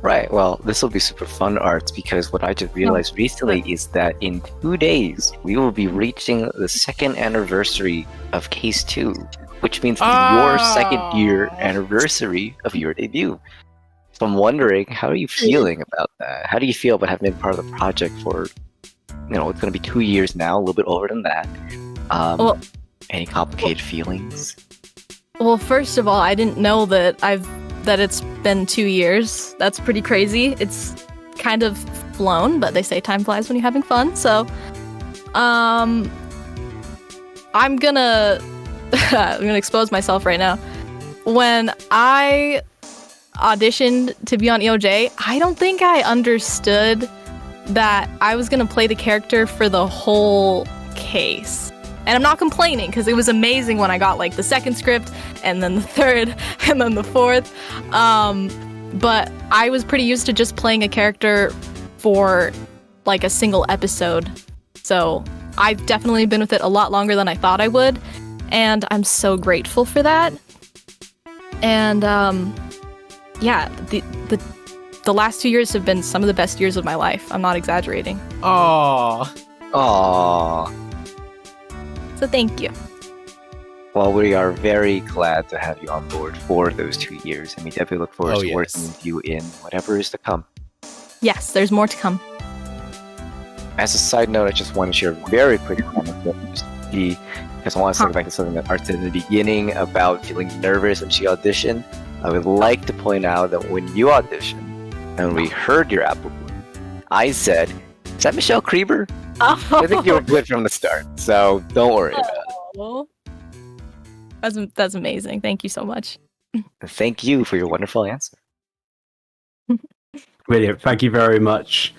Right, well, this will be super fun, Arts, because what I just realized recently is that in 2 days, we will be reaching the 2nd anniversary of Case 2, which means your 2nd year anniversary of your debut. So I'm wondering, how are you feeling about that? How do you feel about having been part of the project for, it's going to be 2 years now, a little bit over than that. Any complicated feelings? Well, first of all, I didn't know that it's been 2 years. That's pretty crazy. It's kind of flown, but they say time flies when you're having fun. So, I'm gonna expose myself right now. When I auditioned to be on EoJ, I don't think I understood that I was gonna play the character for the whole case. And I'm not complaining, because it was amazing when I got like the 2nd script, and then the 3rd, and then the 4th. But I was pretty used to just playing a character for like a single episode. So I've definitely been with it a lot longer than I thought I would. And I'm so grateful for that. And yeah, the the last 2 years have been some of the best years of my life. I'm not exaggerating. Oh. Aww. So thank you. Well, we are very glad to have you on board for those 2 years, and we definitely look forward to working with you in whatever is to come. Yes, there's more to come. As a side note, I just want to share a very quick anecdote, because I want to talk back to something that Art said in the beginning about feeling nervous when she auditioned. I would like to point out that when you auditioned, and we heard your Applebloom, I said, "Is that Michelle Krieber?" I think you were good from the start, so don't worry about it. That's amazing. Thank you so much. Thank you for your wonderful answer. Brilliant. Thank you very much,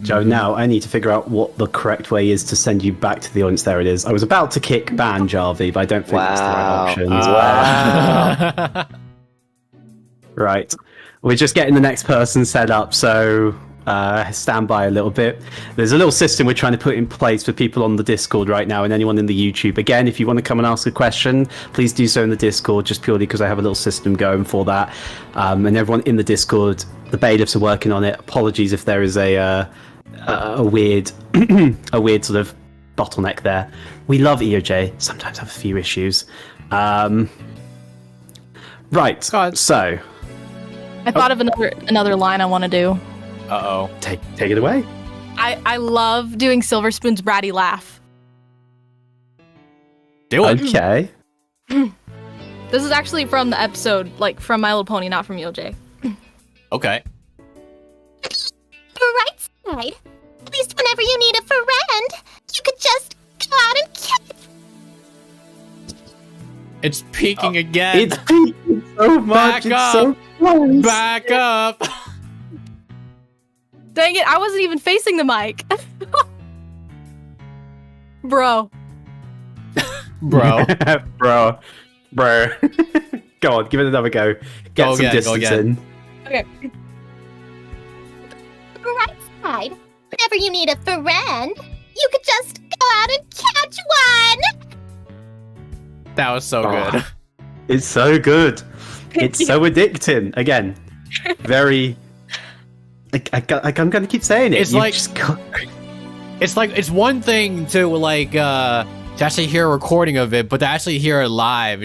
Joe. Now, I need to figure out what the correct way is to send you back to the audience. There it is. I was about to kick ban Jarvy, but I don't think that's the right option. Wow. Right. We're just getting the next person set up, so stand by a little bit. There's a little system we're trying to put in place for people on the Discord right now and anyone in the YouTube. Again, if you want to come and ask a question, please do so in the Discord, just purely because I have a little system going for that. And everyone in the Discord, the bailiffs are working on it. Apologies if there is a weird a weird sort of bottleneck there. We love EoJ, sometimes have a few issues. Right, so I thought of another line I want to do. Uh-oh. Take it away. I love doing Silver Spoon's bratty laugh. Do it. Okay. This is actually from the episode, like from My Little Pony, not from EoJ. Okay. Right side. At least whenever you need a friend, you could just go out and catch. It's peaking again. It's peaking so much. Back up. So close. Back up. Dang it, I wasn't even facing the mic. Bro. Bro. Bro. Go on, give it another go. Get some distance in. Okay. Right side. Whenever you need a friend, you could just go out and catch one. That was so good. It's so good. It's so addicting. Again, very. I'm gonna keep saying it. It's like it's one thing to like to actually hear a recording of it, but to actually hear it live,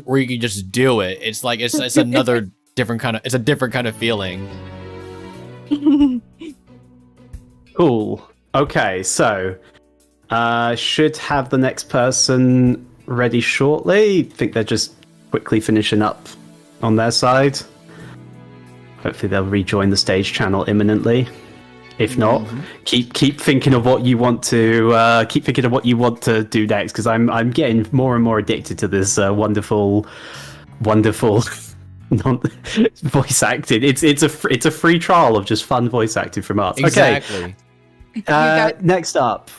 where you can just do it. It's like it's another different kind of. It's a different kind of feeling. Cool. Okay, so should have the next person ready shortly. Think they're just quickly finishing up on their side. Hopefully they'll rejoin the stage channel imminently. If not, keep thinking of what you want to do next, because I'm getting more and more addicted to this wonderful voice acting. It's a free trial of just fun voice acting from us. Exactly. Okay. Next up,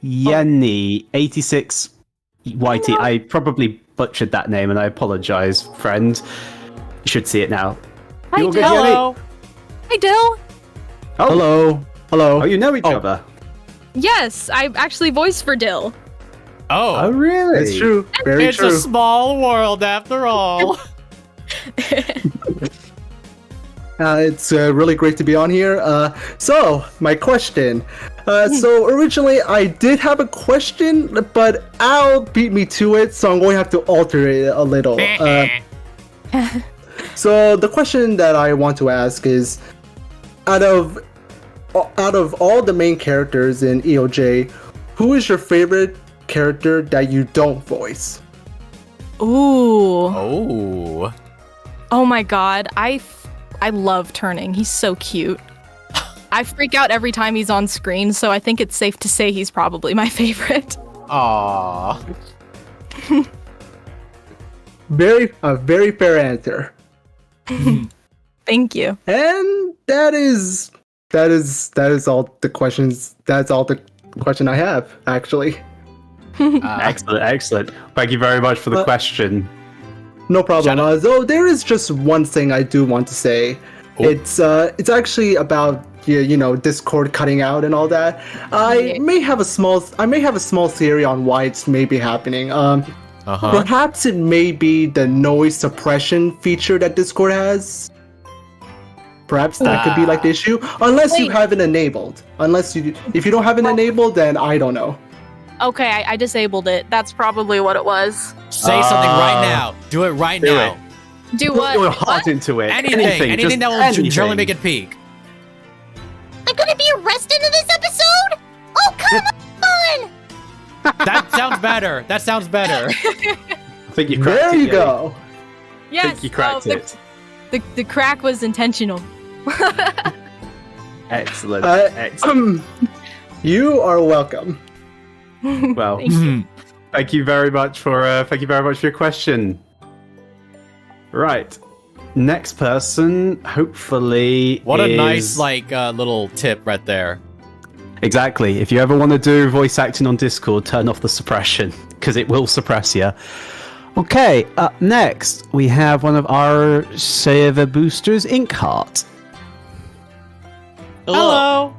Yenny86 YT. I probably butchered that name, and I apologize, friend. You should see it now. Hi, You're good, Dill. Yenny? Hi, Dill. Oh. Hello. Oh, you know each other. Yes, I actually voiced for Dill. Oh, really? It's true. Very It's true. a small world after all. It's really great to be on here. So, my question. So, originally, I did have a question, but Al beat me to it, so I'm going to have to alter it a little. So, the question that I want to ask is, out of all the main characters in EoJ, who is your favorite character that you don't voice? Ooh. Oh. Oh my god, I love Turning. He's so cute. I freak out every time he's on screen, so I think it's safe to say he's probably my favorite. Aww. Very fair answer. Thank you. And that is all the questions. That's all the question I have, actually. Excellent. Thank you very much for the question. No problem. Though there is just one thing I do want to say. Oh. It's actually about Discord cutting out and all that. I may have a small theory on why it's maybe happening. Perhaps it may be the noise suppression feature that Discord has. Perhaps that could be like the issue, unless you Wait. have it enabled. If you don't have it enabled, then I don't know. Okay, I disabled it. That's probably what it was. Say something right now. Do it right do now. Do Put what? your What? heart into it. Anything just that will anything. generally make it peak. I'm gonna be arrested in this episode? Oh, come on! That sounds better. That sounds better. I think you cracked There it, you Yeti. go. I Yes. think you cracked oh, it. The crack was intentional. Excellent. Uh, Excellent. You are welcome. Well, Thank you. thank you very much for your question. Right. Next person, hopefully. What a is- nice little tip right there. Exactly. If you ever want to do voice acting on Discord, turn off the suppression because it will suppress you. Okay. Up next, we have one of our server boosters, Inkheart. Hello.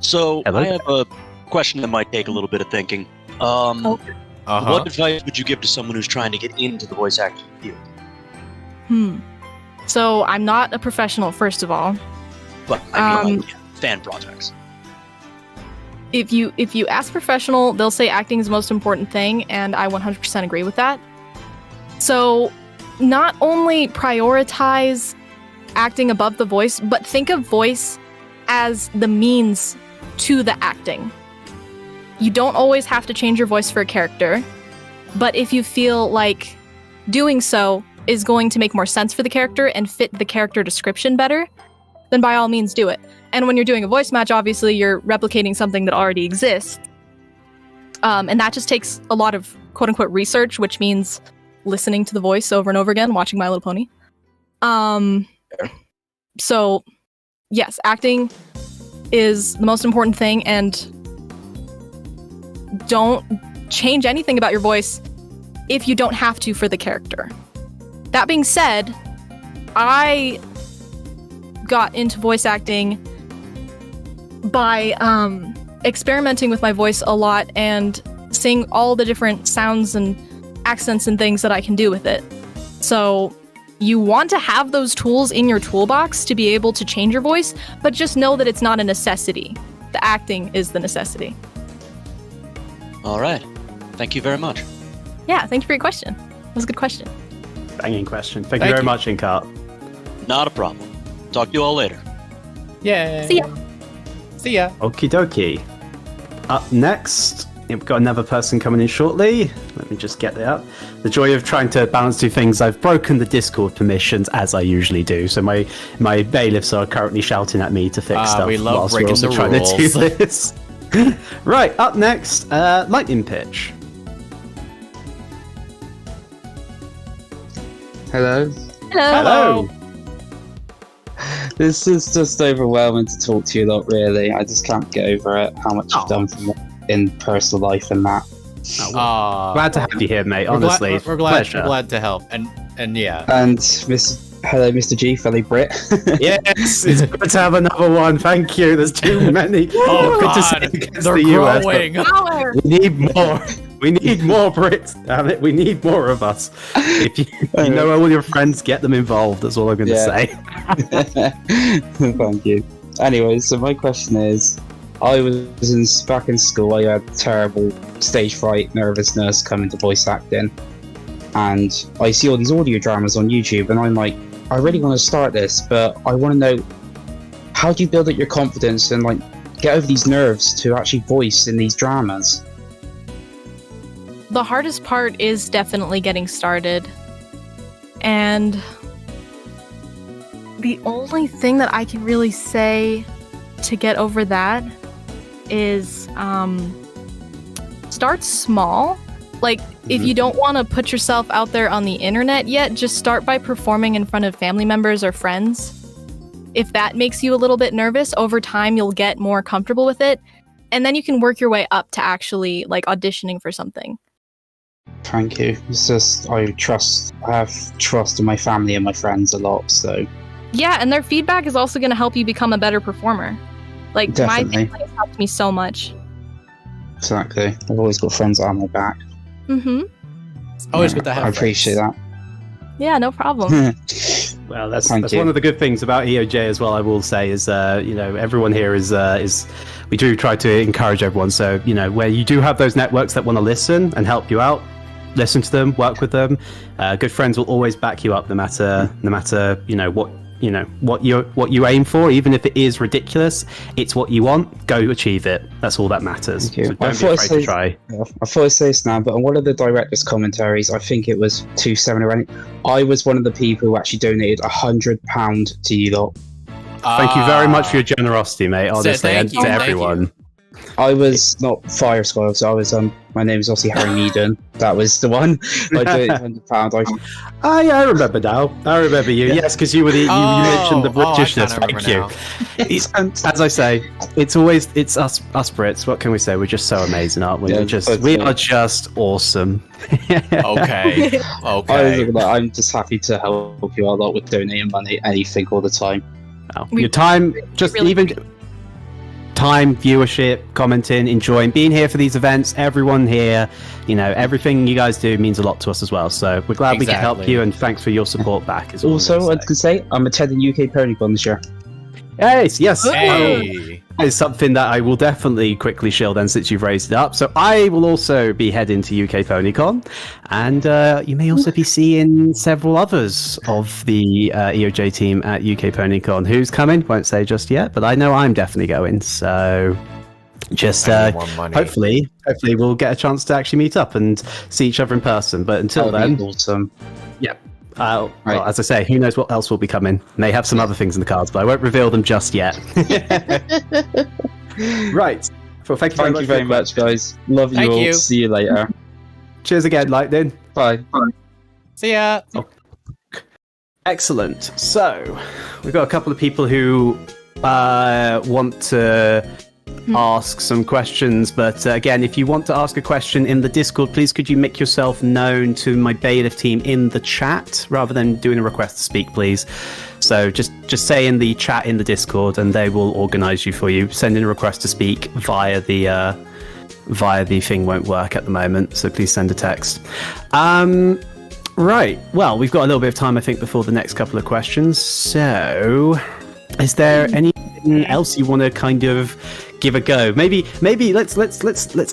So Hello. I have a question that might take a little bit of thinking. Uh-huh. What advice would you give to someone who's trying to get into the voice acting field? So I'm not a professional, first of all. But I mean, like, fan projects. If you ask professional, they'll say acting is the most important thing, and I 100% agree with that. So not only prioritize acting above the voice, but think of voice as the means to the acting. You don't always have to change your voice for a character, but if you feel like doing so is going to make more sense for the character and fit the character description better, then by all means do it. And when you're doing a voice match, obviously you're replicating something that already exists. And that just takes a lot of quote-unquote research, which means listening to the voice over and over again, watching My Little Pony. So, yes, acting is the most important thing, and don't change anything about your voice if you don't have to for the character. That being said, I got into voice acting by experimenting with my voice a lot and seeing all the different sounds and accents and things that I can do with it. So you want to have those tools in your toolbox to be able to change your voice, but just know that it's not a necessity. The acting is the necessity. All right. Thank you very much. Yeah, thank you for your question. That was a good question. Banging question. Thank you Thank very you. much, Inkheart. Not a problem. Talk to you all later. Yeah. See ya. See ya. Okie dokie. Up next, we've got another person coming in shortly. Let me just get that up. The joy of trying to balance two things. I've broken the Discord permissions, as I usually do. So my bailiffs are currently shouting at me to fix stuff we love whilst we're breaking also the trying to do rules. this. Right, up next, LightningPitch. Hello. Hello. This is just overwhelming to talk to you lot, really. I just can't get over it, how much you've done for me in personal life and that. Glad to have you here, mate. We're glad- Honestly, we're glad, pleasure. we're glad to help. And yeah. And hello, Mr. G, fellow Brit. Yes, it's good to have another one. Thank you. There's too many. Oh Good to God, see against they're the US, but growing. Power. we need more. We need more Brits. Damn it, we need more of us. If you know all your friends, get them involved. That's all I'm going to Yeah. say. Thank you. Anyway, so my question is, I was back in school, I had terrible stage fright, nervousness coming to voice acting. And I see all these audio dramas on YouTube, and I'm like, I really want to start this, but I want to know, how do you build up your confidence and get over these nerves to actually voice in these dramas? The hardest part is definitely getting started. And the only thing that I can really say to get over that is start small. If you don't want to put yourself out there on the internet yet, just start by performing in front of family members or friends. If that makes you a little bit nervous, over time you'll get more comfortable with it, and then you can work your way up to actually auditioning for something. Thank you. It's just, I have trust in my family and my friends a lot, so. Yeah, and their feedback is also going to help you become a better performer. My Definitely. family has helped me so much. Exactly. I've always got friends that have my back. Mm-hmm. Always good to have I appreciate friends. Yeah, no problem. that. Well, that's Thank you. one of the good things about EoJ as well. I will say is, everyone here is we do try to encourage everyone. So where you do have those networks that want to listen and help you out, listen to them, work with them. Good friends will always back you up, no matter what you aim for, even if it is ridiculous. It's what you want. Go achieve it. That's all that matters. Thank you. So don't be afraid to try. I thought I'd say this now, but on one of the director's commentaries, I think it was 2-7 or anything, I was one of the people who actually donated £100 to you lot. Thank you very much for your generosity, mate. Honestly, and to everyone. I was not Fire Squad, so I was my name is obviously Harry Meaden. That was the one. I donated £100. I remember now. I remember you. Yes, because you were you mentioned the Britishness. Thank you. As I say, it's us Brits. What can we say? We're just so amazing, aren't we? Yeah, we are just awesome. Okay. I'm just happy to help you a lot with donating money, anything, all the time. Your time, just really even time, viewership, commenting, enjoying being here for these events. Everyone here, everything you guys do means a lot to us as well. So we're glad we can help you, and thanks for your support back. Also, I can say I'm attending UK PonyCon this year. Yes. Hey. That is something that I will definitely quickly shill then, since you've raised it up. So I will also be heading to UK PonyCon, and you may also be seeing several others of the EoJ team at UK PonyCon. Who's coming? Won't say just yet, but I know I'm definitely going. So just hopefully we'll get a chance to actually meet up and see each other in person. But until then, awesome. Yeah. Well, as I say, who knows what else will be coming? May have some other things in the cards, but I won't reveal them just yet. Right. Well, thank you very much, guys. Love you all. See you later. Cheers again, Lightning. Bye. See ya. Excellent. So, we've got a couple of people who want to ask some questions, but again, if you want to ask a question in the Discord, please could you make yourself known to my bailiff team in the chat rather than doing a request to speak, please. So just say in the chat in the Discord and they will organize you for you. Sending a request to speak via the thing won't work at the moment, so please send a text. Right, well, we've got a little bit of time, I think, before the next couple of questions. So is there anything else you want to kind of give a go? Maybe let's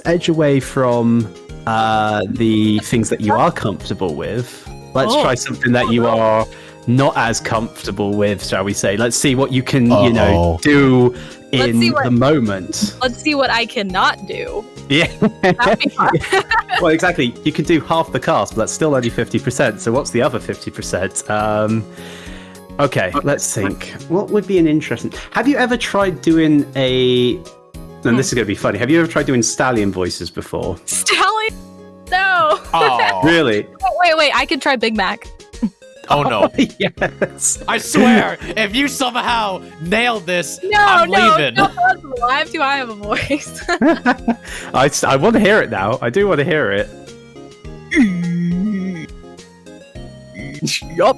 edge away from the things that you are comfortable with. Let's try something that you are not as comfortable with, shall we say. Let's see what you can do in the moment. Let's see what I cannot do. Yeah. That'd be fun. Well, exactly. You can do half the cast, but that's still only 50%. So what's the other 50%? Okay, let's think. What would be an interesting... Have you ever tried doing and this is going to be funny. Have you ever tried doing stallion voices before? Stallion? No. Oh. Really? Wait. I could try Big Mac. Oh no. Yes. I swear, if you somehow nailed this, No, I'm leaving. No, possible. I have too high of a voice. I want to hear it now. I do want to hear it. Yup.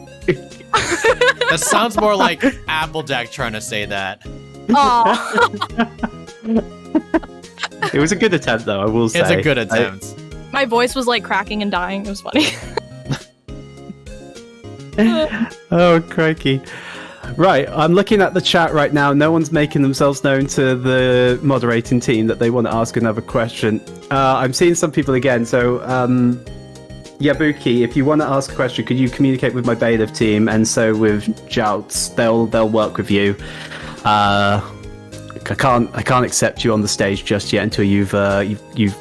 That sounds more like Applejack trying to say that. It was a good attempt, though, I will say. It's a good attempt. My voice was like cracking and dying. It was funny. Oh, crikey. Right, I'm looking at the chat right now. No one's making themselves known to the moderating team that they want to ask another question. I'm seeing some people again, so Yabuki, if you want to ask a question, could you communicate with my bailiff team, and so with Jouts, they'll work with you. I can't accept you on the stage just yet until you've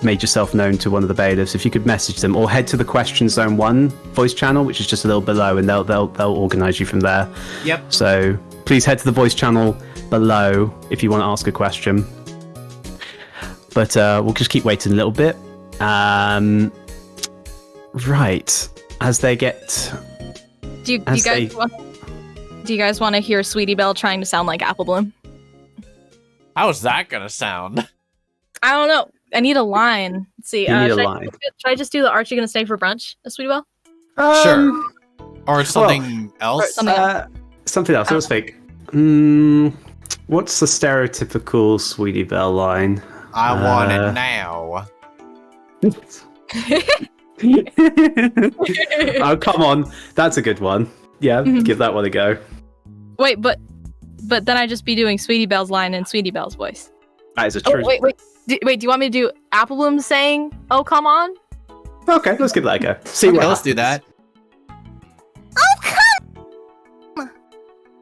made yourself known to one of the bailiffs. If you could message them or head to the Question Zone 1 voice channel, which is just a little below, and they'll organize you from there. Yep. So please head to the voice channel below if you want to ask a question. But we'll just keep waiting a little bit. Right, as they get. Do you guys want to hear Sweetie Belle trying to sound like Applebloom? How's that gonna sound? I don't know. I need a line. Let's see. You need a line. Should I just do the Archie gonna stay for brunch, Sweetie Belle? Sure. Or something else? Something else. Let's think. What's the stereotypical Sweetie Belle line? I want it now. Oh, come on. That's a good one. Yeah, Mhm. give that one a go. Wait, but then I just be doing Sweetie Belle's line in Sweetie Belle's voice. That is a Oh, true. wait. Do you want me to do Applebloom saying, "Oh, come on"? Okay, let's give that a go. See Okay, what let's do happens. that. Oh,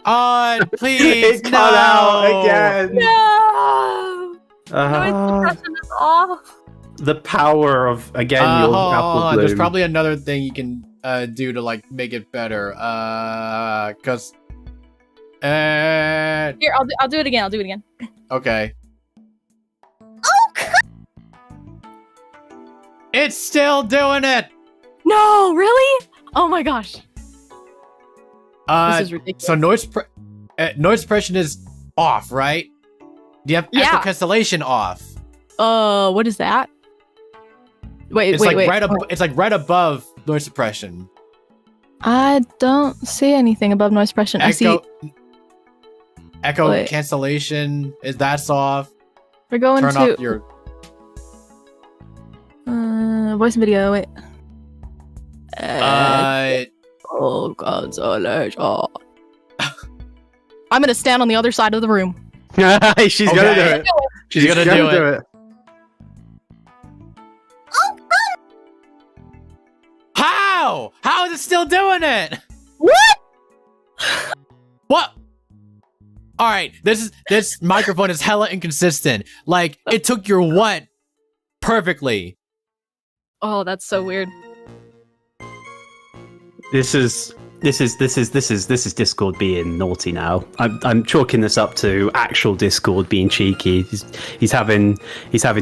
come! Please, It cut out no! again. No! Uh, Noise suppression is off. the power of your Hold apple on, there's bloom. probably another thing you can do to like make it better. Cause Here, I'll do it again. okay. Oh, come! It's still doing it. No, really? Oh my gosh. This is ridiculous. So noise suppression is off, right? Do you have Yeah. echo cancellation off? What is that? Wait. It's like right above noise suppression. I don't see anything above noise suppression. I see. Echo Wait. cancellation is that's off. We're going Turn to off your. voice and video. Wait. Oh, cancellation. I'm gonna stand on the other side of the room. She's gonna do Okay. it. she's gonna do it. How? How is it still doing it? What? What? All right, this microphone is hella inconsistent. Like it took your what perfectly. Oh, that's so weird. This is Discord being naughty now. I'm chalking this up to actual Discord being cheeky. He's having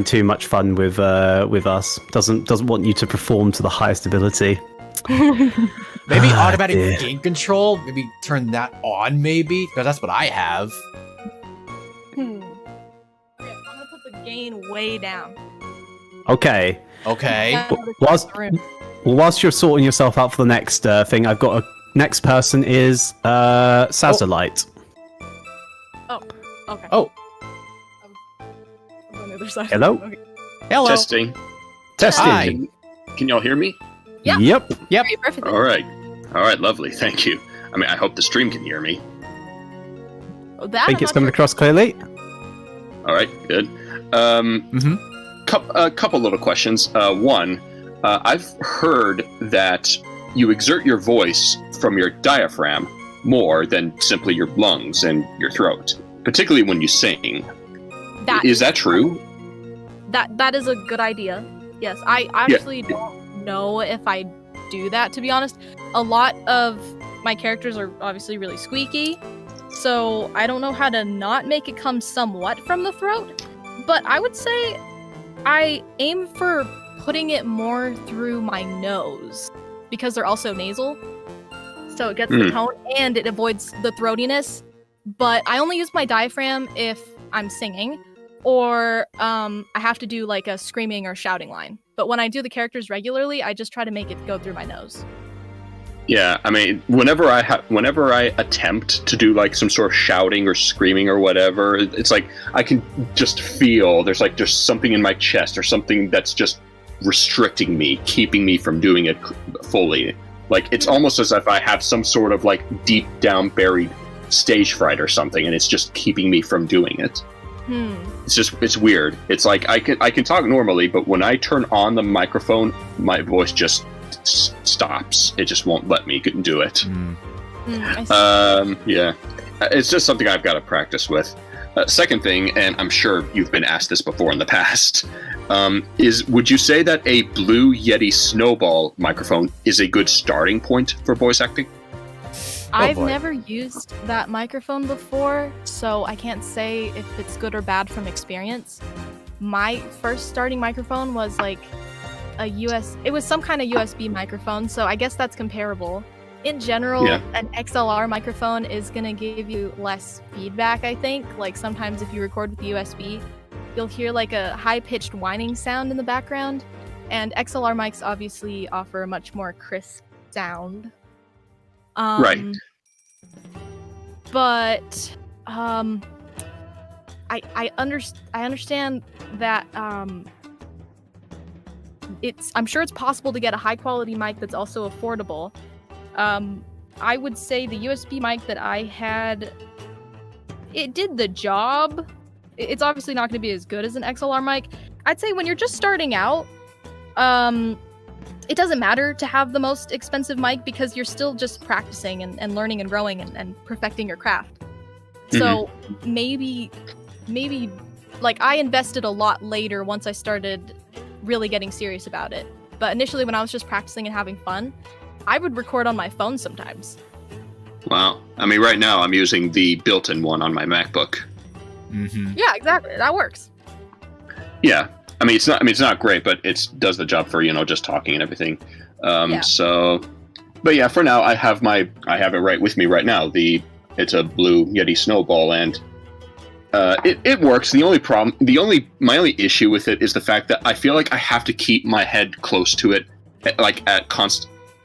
too much fun with us. Doesn't want you to perform to the highest ability. Maybe automatic dear. gain control. Maybe turn that on. Maybe because that's what I have. I'm gonna put the gain way down. Okay. Okay. Whilst you're sorting yourself out for the next thing, I've got a next person is SazerLite. Okay. Oh. I'm on the other side. Hello? Okay. Hello. Testing. Testing. Hi. Can y'all hear me? Yeah. Yep. Yep. Great, perfect. All right. All right, lovely. Thank you. I mean, I hope the stream can hear me. Oh, that I think I'm it's not coming sure. across clearly. All right, good. Couple little questions. One, I've heard that you exert your voice from your diaphragm more than simply your lungs and your throat, particularly when you sing. Is that true? That is a good idea. Yes, I actually don't know if I do that, to be honest. A lot of my characters are obviously really squeaky, so I don't know how to not make it come somewhat from the throat, but I would say I aim for putting it more through my nose because they're also nasal, so it gets the tone and it avoids the throatiness. But I only use my diaphragm if I'm singing, or I have to do like a screaming or shouting line. But when I do the characters regularly, I just try to make it go through my nose. Yeah, I mean, whenever I attempt to do like some sort of shouting or screaming or whatever, it's like I can just feel there's something in my chest or something that's just restricting me, keeping me from doing it fully. Like it's almost as if I have some sort of like deep down buried stage fright or something, and it's just keeping me from doing it. It's weird. It's like I can talk normally, but when I turn on the microphone, my voice just stops. It just won't let me do it. I see. Yeah, it's just something I've got to practice with. Second thing, and I'm sure you've been asked this before in the past, would you say that a BlueYeti Snowball microphone is a good starting point for voice acting? I've never used that microphone before, so I can't say if it's good or bad from experience. My first starting microphone was like it was some kind of USB microphone, so I guess that's comparable. In general, an XLR microphone is gonna give you less feedback, I think. Like sometimes if you record with the USB, you'll hear like a high-pitched whining sound in the background, and XLR mics obviously offer a much more crisp sound. Right. But I understand that I'm sure it's possible to get a high quality mic that's also affordable. I would say the USB mic that I had, it did the job. It's obviously not going to be as good as an XLR mic. I'd say when you're just starting out, it doesn't matter to have the most expensive mic because you're still just practicing and learning and growing and perfecting your craft. So maybe like I invested a lot later once I started really getting serious about it. But initially when I was just practicing and having fun, I would record on my phone sometimes. Wow. I mean, right now I'm using the built-in one on my MacBook. Yeah, exactly. That works. Yeah. I mean, it's not great, but it does the job for, just talking and everything. So, but yeah, for now I have it right with me right now. It's a BlueYeti Snowball, and it works. My only issue with it is the fact that I feel like I have to keep my head close to it,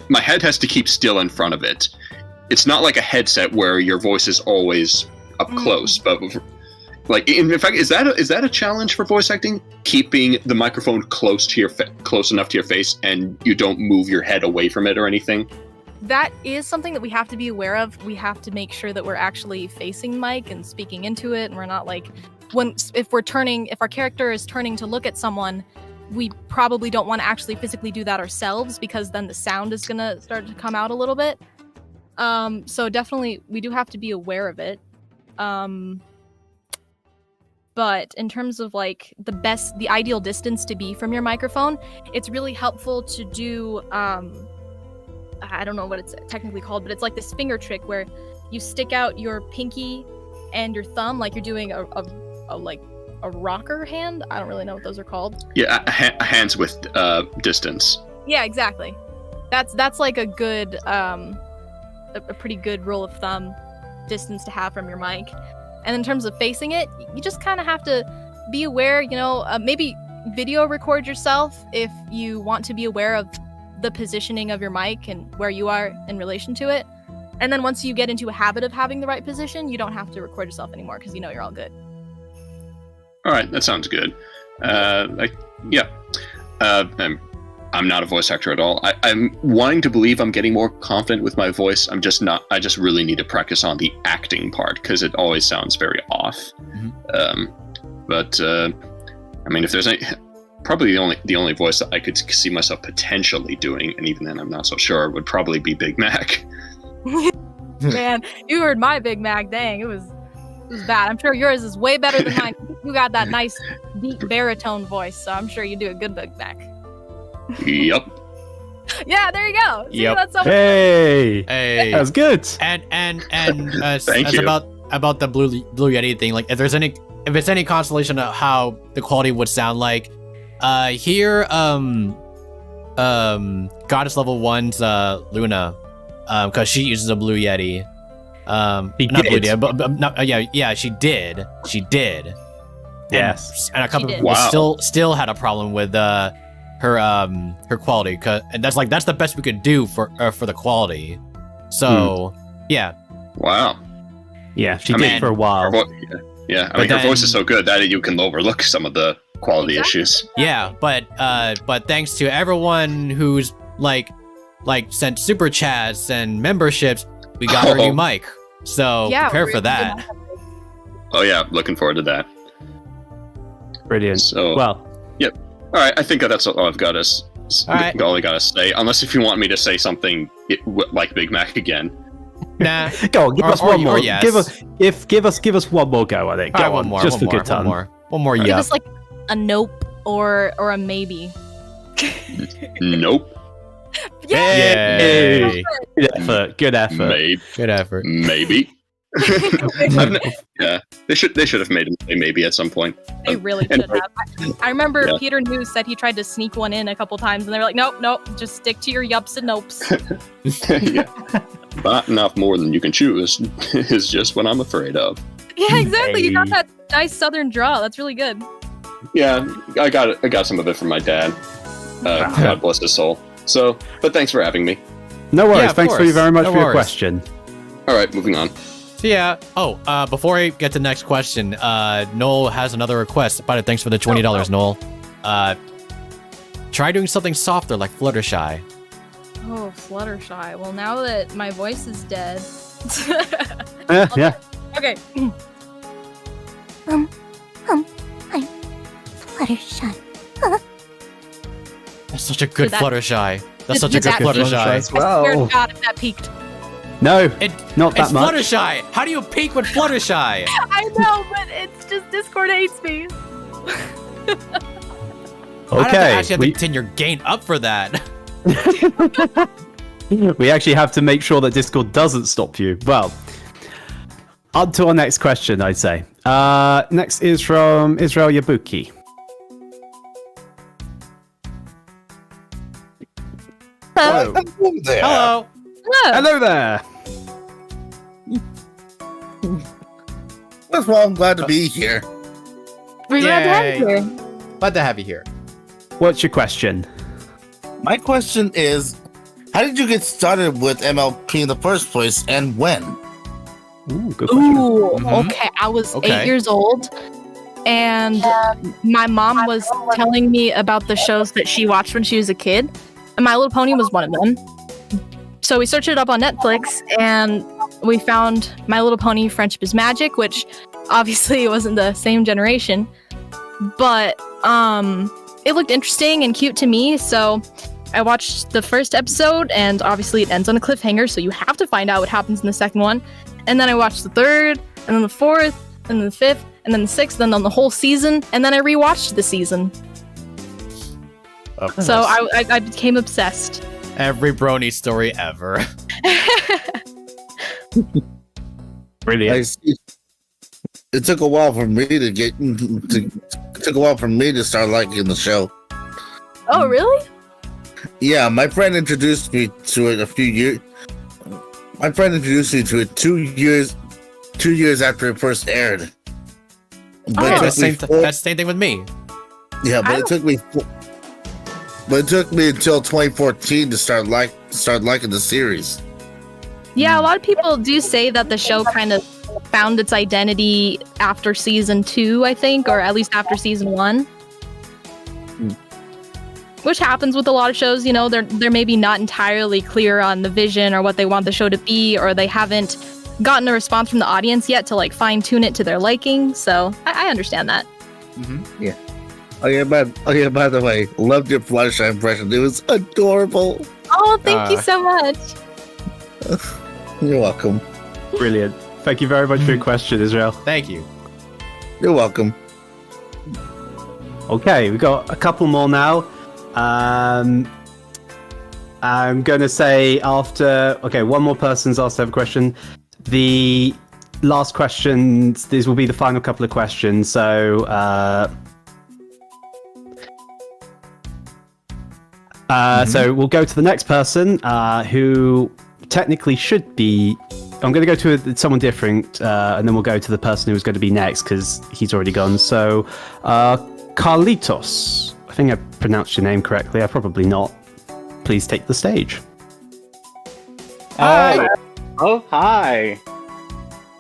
my head has to keep still in front of it. It's not like a headset where your voice is always up close, but like in fact, is that a challenge for voice acting? Keeping the microphone close enough to your face, and you don't move your head away from it or anything? That is something that we have to be aware of. We have to make sure that we're actually facing mic and speaking into it, and we're not like if our character is turning to look at someone, we probably don't want to actually physically do that ourselves because then the sound is gonna start to come out a little bit. So definitely we do have to be aware of it. But in terms of like the ideal distance to be from your microphone, it's really helpful to do, I don't know what it's technically called, but it's like this finger trick where you stick out your pinky and your thumb like you're doing a rocker hand. I don't really know what those are called. Yeah, hands with distance. Yeah, exactly. That's like a good, a pretty good rule of thumb distance to have from your mic. And in terms of facing it, you just kind of have to be aware, maybe video record yourself if you want to be aware of the positioning of your mic and where you are in relation to it. And then once you get into a habit of having the right position, you don't have to record yourself anymore because you're all good. All right, that sounds good. I'm not a voice actor at all. I'm wanting to believe I'm getting more confident with my voice. I'm just not. I just really need to practice on the acting part because it always sounds very off. I mean, if there's probably the only voice that I could see myself potentially doing, and even then I'm not so sure, would probably be Big Mac. Man, you heard my Big Mac. Dang, it was bad. I'm sure yours is way better than mine. You got that nice deep baritone voice, so I'm sure you do a good Big Mac. Yep. Yeah, there you go. See, Yep. that's so Hey, that was good. And Thank you. about the BlueYeti thing. Like, if it's any consolation of how the quality would sound like, here, Goddess Level 1's Luna, because she uses a BlueYeti. Not BlueYeti, but she did. She did. Yes. And a couple people still had a problem with her quality, and that's the best we could do for the quality. So yeah. Wow. Yeah, she did for a while. I mean, her voice is so good that you can overlook some of the quality issues. Yeah, but thanks to everyone who's like sent super chats and memberships, we got her new mic. So prepare for that. Oh yeah, looking forward to that. Brilliant. So yep. All right, I think that's all I've got all I gotta say. Unless if you want me to say something like Big Mac again. Nah. Go on, give us one more. Yes. Give us one more go at it. Go on, one more, just one for good time. One more. Give us like a nope or a maybe. Nope. Yay! Good effort. Good effort. Maybe. They should have made him say maybe at some point. They really should have. I remember Peter News said he tried to sneak one in a couple times, and they were like, nope, just stick to your yups and nopes. But not more than you can choose is just what I'm afraid of. Yeah, exactly. You got that nice southern draw. That's really good. Yeah, I got some of it from my dad. God bless his soul. So, but thanks for having me. No worries. Yeah, thanks for you very much for your question. All right, moving on. So yeah. Before I get to the next question, Noel has another request. By the way, thanks for the $20, Noel. Try doing something softer like Fluttershy. Oh, Fluttershy. Well, now that my voice is dead. Yeah. Okay. I'm Fluttershy. That's such a good Did that- Fluttershy. That's such a did good that- Fluttershy. I swear to God, if that peaked. No, It, not that it's much. Fluttershy. How do you peak with Fluttershy? I know, but it's just Discord hates me. I'd Okay, actually have to turn your gain up for that. we actually have to make sure that Discord doesn't stop you. Well, on to our next question, I'd say. Next is from Israelyabuki. Hello. There. Hello. Hello there. First of all, I'm glad to be here. We're glad to have Yay. you here. Glad to have you here. What's your question? My question is, how did you get started with MLP in the first place, and when? Ooh, good question. Ooh, Mhm. okay. I was Okay. 8 years old, and my mom was telling me about the shows that she watched when she was a kid, and My Little Pony was one of them. So we searched it up on Netflix, and we found My Little Pony Friendship is Magic, which obviously wasn't the same generation, but it looked interesting and cute to me, so I watched the first episode, and obviously it ends on a cliffhanger, so you have to find out what happens in the second one. And then I watched the third, and then the fourth, and then the fifth, and then the sixth, and then the whole season, and then I rewatched the season. So I became obsessed. Every brony story ever. Brilliant. I see. It took a while for me to get. It took a while for me to start liking the show. Oh, really? Yeah, my friend introduced me to it a few years. My friend introduced me to it 2 years after it first aired. But Okay, it that's took me the same thing with me. Yeah, but it took me. But it took me until 2014 to start liking the series. Yeah, a lot of people do say that the show kind of found its identity after season 2, I think, or at least after season 1. Which happens with a lot of shows, you know, they're maybe not entirely clear on the vision or what they want the show to be, or they haven't gotten a response from the audience yet to like fine tune it to their liking. So I understand that. Yeah. Oh yeah, by the way, loved your Fluttershy impression. It was adorable. Oh, thank you so much. You're welcome. Brilliant. Thank you very much for your question, Israel. Thank you. You're welcome. Okay, we've got a couple more now. I'm going to say after... Okay, one more person's asked to have a question. The last questions, these will be the final couple of questions. So, so we'll go to the next person who technically should be... I'm going to go to someone different, and then we'll go to the person who's going to be next because he's already gone. So, Carlitos. I think I pronounced your name correctly. I probably not. Please take the stage. Hi. Oh, hi.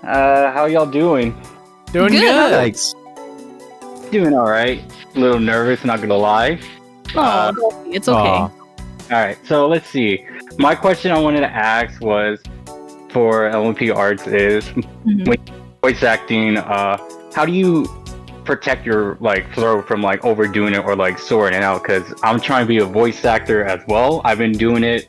How y'all doing? Doing good. Thanks. Doing all right. A little nervous, not gonna lie. Oh, it's okay. All right, so let's see. My question I wanted to ask was for MLP Arts is when voice acting, how do you protect your like throat from like overdoing it or like soaring it out? Because I'm trying to be a voice actor as well. I've been doing it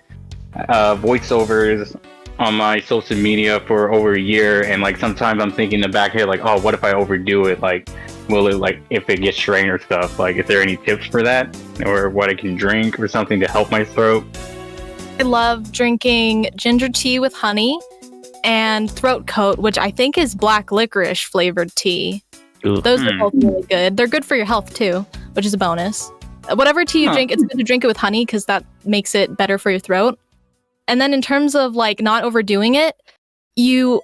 voiceovers on my social media for over a year, and like sometimes I'm thinking in the back here like, oh, what if I overdo it? Like, will it like if it gets strained or stuff? Like, is there any tips for that, or what I can drink or something to help my throat? I love drinking ginger tea with honey and throat coat, which I think is black licorice flavored tea. Those are both really good. They're good for your health too, which is a bonus. Whatever tea you drink, it's good to drink it with honey because that makes it better for your throat. And then in terms of like not overdoing it, you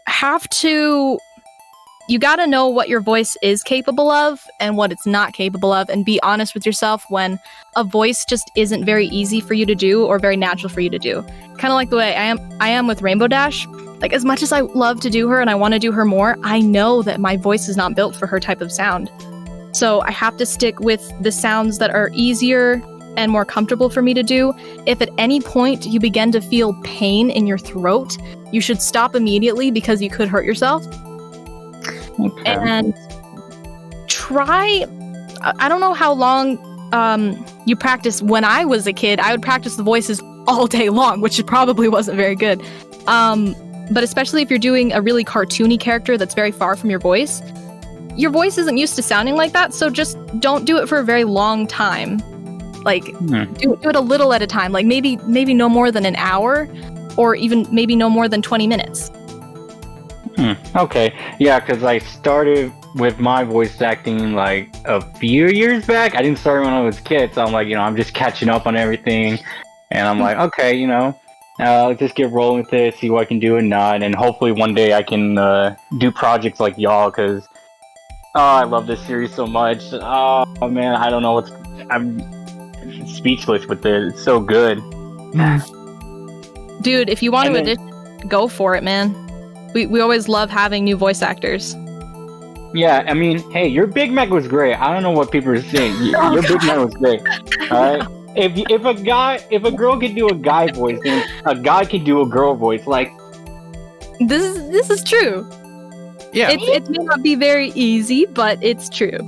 gotta know what your voice is capable of and what it's not capable of, and be honest with yourself when a voice just isn't very easy for you to do or very natural for you to do. Kind of like the way I am with Rainbow Dash. Like, as much as I love to do her and I want to do her more, I know that my voice is not built for her type of sound. So I have to stick with the sounds that are easier and more comfortable for me to do. If at any point you begin to feel pain in your throat, you should stop immediately because you could hurt yourself. Okay. And try, I don't know how long you practiced. When I was a kid, I would practice the voices all day long, which probably wasn't very good. But especially if you're doing a really cartoony character that's very far from your voice isn't used to sounding like that, so just don't do it for a very long time. Like, do it a little at a time, like maybe no more than an hour, or even maybe no more than 20 minutes. Okay, yeah, because I started with my voice acting like a few years back. I didn't start when I was a kid, so I'm like, I'm just catching up on everything, and I'm like, okay, just get rolling with it, see what I can do and not, and hopefully one day I can do projects like y'all, because I love this series so much. Oh man, I don't know I'm speechless with it. It's so good. Dude, if you want to audition, go for it, man. We always love having new voice actors. Yeah, I mean, hey, your Big Mac was great. I don't know what people are saying. Your Big Mac was great. All right. If a girl can do a guy voice, then a guy can do a girl voice. Like, this is true. Yeah. It may not be very easy, but it's true.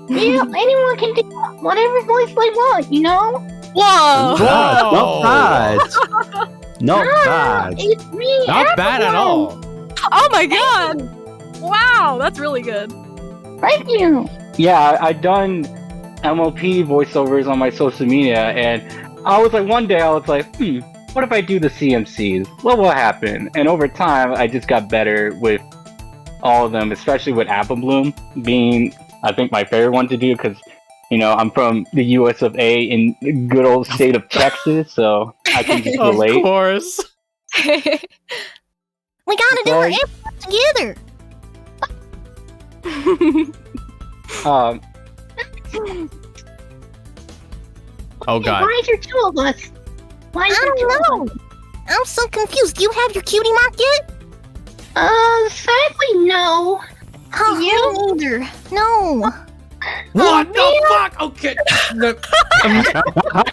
Yeah, anyone can do whatever voice they want, Whoa! Not bad. Not bad. It's me, Not bad at all. Oh my god! Wow, that's really good. Thank you. yeah, I done MLP voiceovers on my social media, and I was like, one day I was like, what if I do the CMCs? What will happen? And over time, I just got better with all of them, especially with Applebloom being, I think, my favorite one to do, because I'm from the US of A in the good old state of Texas, so I can just relate. Of course. We gotta do our input together. Oh god. Why is there two of us? I don't know. I'm so confused. Do you have your cutie mark yet? Sadly, no. Oh, you? Me neither. No. What the fuck? Okay. No.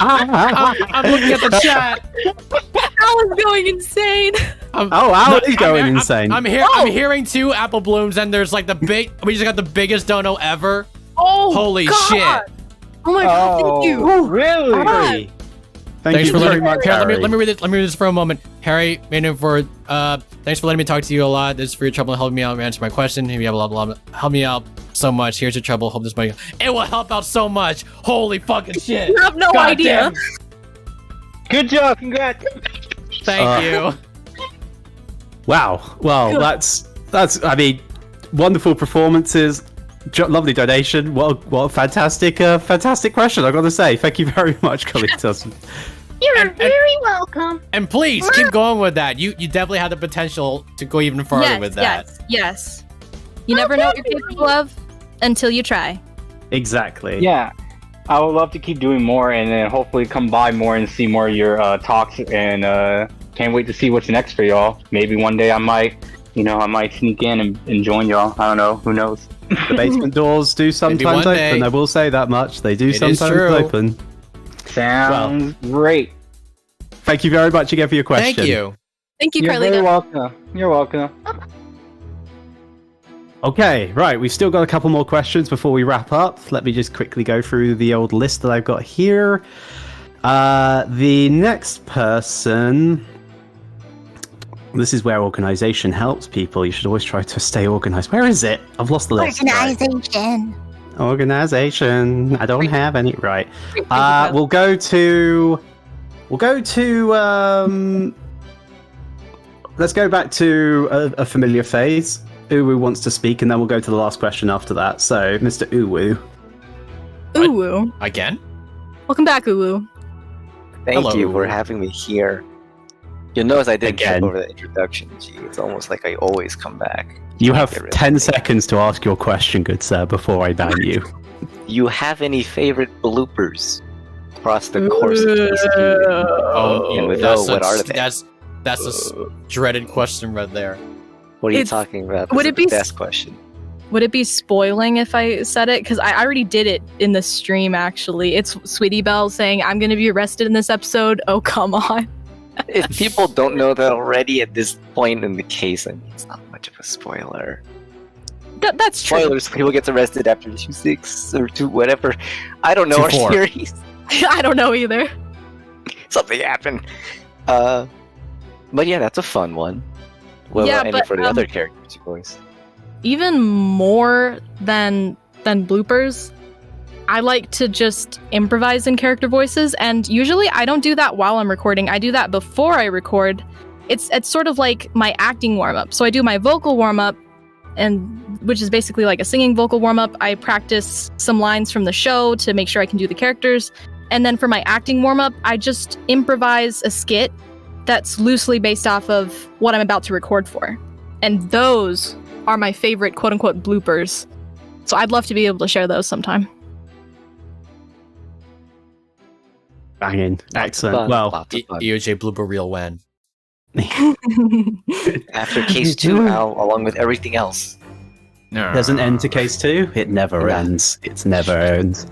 I'm looking at the chat. Alan's going insane. Alan's going insane. I'm hearing two Appleblooms, and there's like we just got the biggest dono ever. Oh, holy God. shit. Oh my god, thank you. Really? Thanks for very much, Harry, Harry. let me read this for a moment. Harry, thanks for letting me talk to you a lot. This is for your trouble helping me out and answer my question. Maybe blah blah blah. Help me out so much. Here's your trouble. Hope this money. It will help out so much. Holy fucking shit. You have no God idea. damn. Good job. Congrats. Thank you. Wow. Well, that's I mean, wonderful performances. Lovely donation. What a fantastic question. I got to say, thank you very much, Kalitos. You're very welcome. And please keep going with that. You definitely have the potential to go even farther with that. Yes. You never know what you're capable of until you try. Exactly. Yeah, I would love to keep doing more, and then hopefully come by more and see more of your talks. And can't wait to see what's next for y'all. Maybe one day I might sneak in and join y'all. I don't know. Who knows? The basement doors do sometimes open. I will say that much. They do sometimes open. Sounds great. Thank you very much again for your question. Thank you. Thank you, You're Carlita. very welcome. You're welcome. Okay, right. We've still got a couple more questions before we wrap up. Let me just quickly go through the old list that I've got here. The next person... This is where organization helps people. You should always try to stay organized. Where is it? I've lost the list. Organization. Organization. I don't have any. Right. We'll go to. Let's go back to a familiar phase. Uwu wants to speak, and then we'll go to the last question after that. So, Mr. Uwu. Uwu. Again? Welcome back, Uwu. Thank you for having me here. You'll notice I didn't skip over the introduction. Gee, it's almost like I always come back. You have 10 seconds to ask your question, good sir, before I ban you. You have any favorite bloopers across the course of this game? What are they? That's a dreaded question right there. What are you talking about? Would it be the best question? Would it be spoiling if I said it? Because I already did it in the stream, actually. It's Sweetie Belle saying, I'm going to be arrested in this episode. Oh, come on. If people don't know that already at this point in the case, I mean, it's not much of a spoiler. That's true. Spoilers, people get arrested after issue 6 or 2, whatever. I don't know our 2-4. series. I don't know either. Something happened. But yeah, that's a fun one. Well, Yeah, any but, for the other characters, of course. Even more than bloopers, I like to just improvise in character voices, and usually I don't do that while I'm recording. I do that before I record. It's sort of like my acting warm-up. So I do my vocal warm-up, and which is basically like a singing vocal warm-up. I practice some lines from the show to make sure I can do the characters. And then for my acting warm-up, I just improvise a skit that's loosely based off of what I'm about to record for. And those are my favorite quote-unquote bloopers. So I'd love to be able to share those sometime. Banging. Excellent. Fun, Well, lots of fun. EoJ blooper reel when. After case 2, Al, along with everything else. there's an end to case 2. It never Yeah. ends. It's never ends.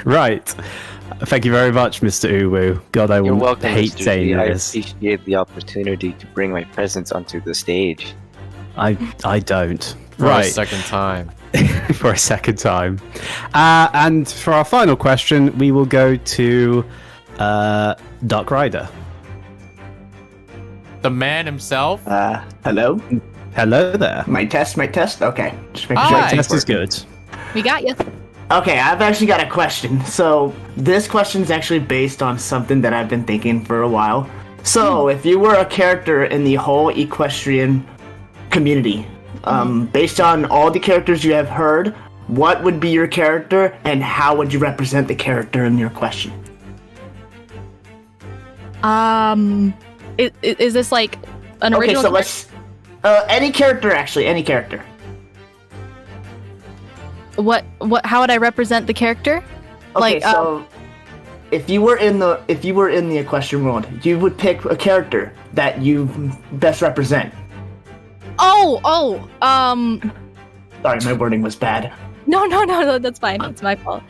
Right. Thank you very much, Mr. Uwu. God, I You're will welcome, hate Mr. saying G. I this. appreciate the opportunity to bring my presence onto the stage. I don't. For a Right. second time. For a second time. And for our final question, we will go to Dark Ryder. The man himself? Hello? Hello there. My test? Okay. Just making Hi. sure Your it's test is working. good. We got you. Okay, I've actually got a question. So, this question is actually based on something that I've been thinking for a while. So, if you were a character in the whole equestrian community, based on all the characters you have heard, what would be your character and how would you represent the character in your question? Is this like an Okay, original? so let's... any character, actually, any character. What? How would I represent the character? Okay, so if you were in the equestrian world, you would pick a character that you best represent. Sorry, my wording was bad. No, that's fine. It's my fault.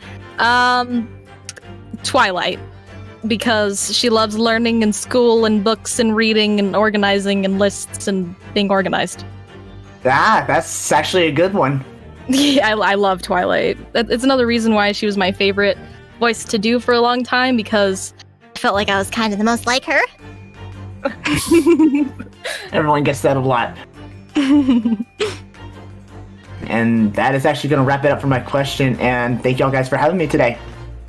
Twilight, because she loves learning and school and books and reading and organizing and lists and being organized. Ah, that's actually a good one. Yeah, I love Twilight. It's another reason why she was my favorite voice to do for a long time, because I felt like I was kind of the most like her. Everyone gets that a lot. And that is actually going to wrap it up for my question. And thank y'all guys for having me today.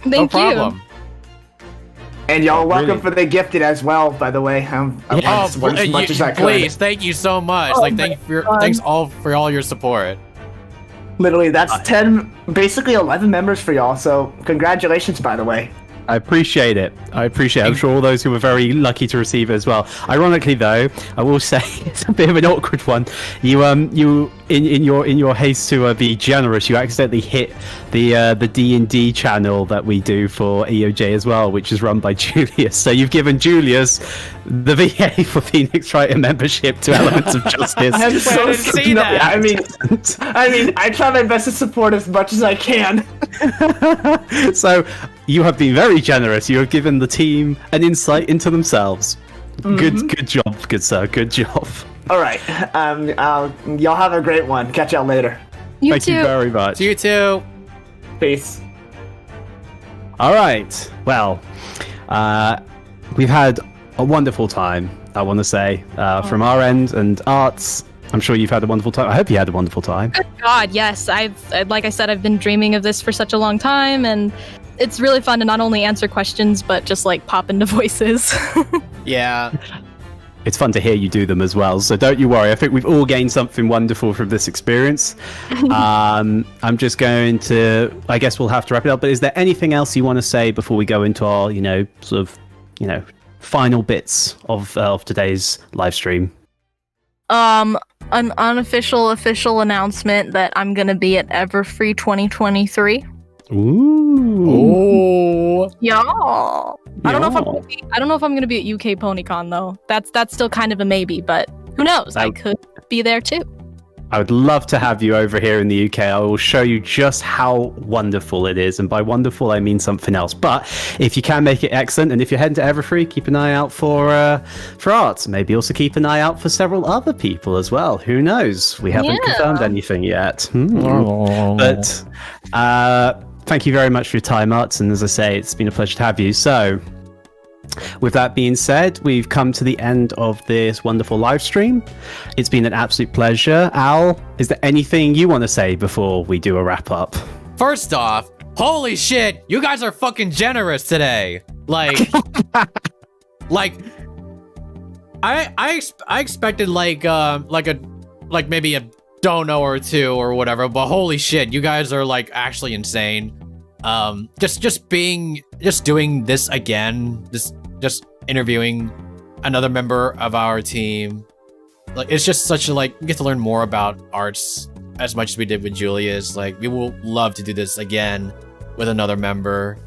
Thank you. And y'all welcome Really? for the gifted as well, by the way. I'm as much as I could. Please, thank you so much. Thanks all for all your support. Literally, that's 10, basically 11 members for y'all. So congratulations, by the way. I appreciate it. I'm sure all those who were very lucky to receive it as well. Ironically, though, I will say it's a bit of an awkward one. You in your haste to be generous, you accidentally hit the D&D channel that we do for EoJ as well, which is run by Julius. So you've given Julius the VA for Phoenix Writer membership to Elements of Justice. I'm so see that. I mean, I try my best to support as much as I can. So you have been very generous. You have given the team an insight into themselves. Good job, good sir. Good job. All right. Y'all have a great one. Catch y'all later. Thank you very much. You too. Peace. All right. Well, we've had a wonderful time, I want to say, from our end, and Arts. I'm sure you've had a wonderful time. I hope you had a wonderful time. Good God, yes. Like I said, I've been dreaming of this for such a long time, and it's really fun to not only answer questions, but just like pop into voices. Yeah. It's fun to hear you do them as well, so don't you worry. I think we've all gained something wonderful from this experience. I'm just going to, I guess we'll have to wrap it up, but is there anything else you want to say before we go into our, final bits of today's live stream? An unofficial official announcement that I'm gonna be at Everfree 2023. Ooh. Y'all. I don't know if I'm gonna be at UK PonyCon though. That's still kind of a maybe, but who knows? I could be there too. I would love to have you over here in the UK. I will show you just how wonderful it is. And by wonderful, I mean something else. But if you can make it excellent, and if you're heading to Everfree, keep an eye out for Arts. Maybe also keep an eye out for several other people as well. Who knows? We haven't confirmed anything yet. But thank you very much for your time, Arts. And as I say, it's been a pleasure to have you. So with that being said, we've come to the end of this wonderful live stream. It's been an absolute pleasure. Al, is there anything you want to say before we do a wrap up? First off, holy shit, you guys are fucking generous today. Like, I expected like maybe a dono or two or whatever, but holy shit, you guys are like actually insane. Just doing this again, just interviewing another member of our team, like it's just such a we get to learn more about Arts as much as we did with Julia's. Like we will love to do this again with another member.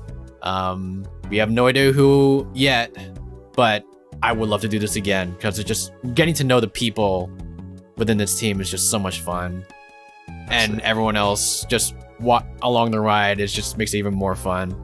We have no idea who yet, but I would love to do this again because it's just getting to know the people within this team is just so much fun, and everyone else just along the ride just makes it even more fun.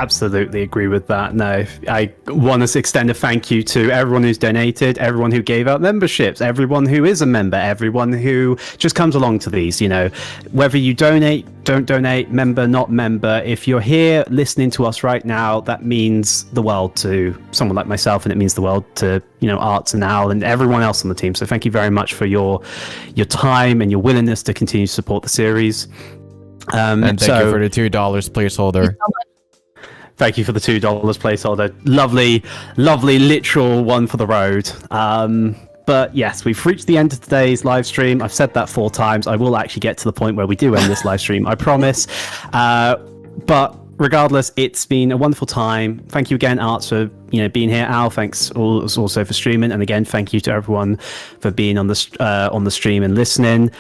Absolutely agree with that. No, I want to extend a thank you to everyone who's donated, everyone who gave out memberships, everyone who is a member, everyone who just comes along to these, you know, whether you donate, don't donate, member, not member. If you're here listening to us right now, that means the world to someone like myself, and it means the world to, you know, Arts and Al and everyone else on the team. So thank you very much for your time and your willingness to continue to support the series. And thank you for the $2 placeholder. Thank you for the $2 placeholder. Lovely, literal one for the road. But yes, we've reached the end of today's live stream. I've said that 4 times. I will actually get to the point where we do end this live stream, I promise. But regardless, it's been a wonderful time. Thank you again, Arts, for being here. Al, thanks also for streaming. And again, thank you to everyone for being on the stream and listening.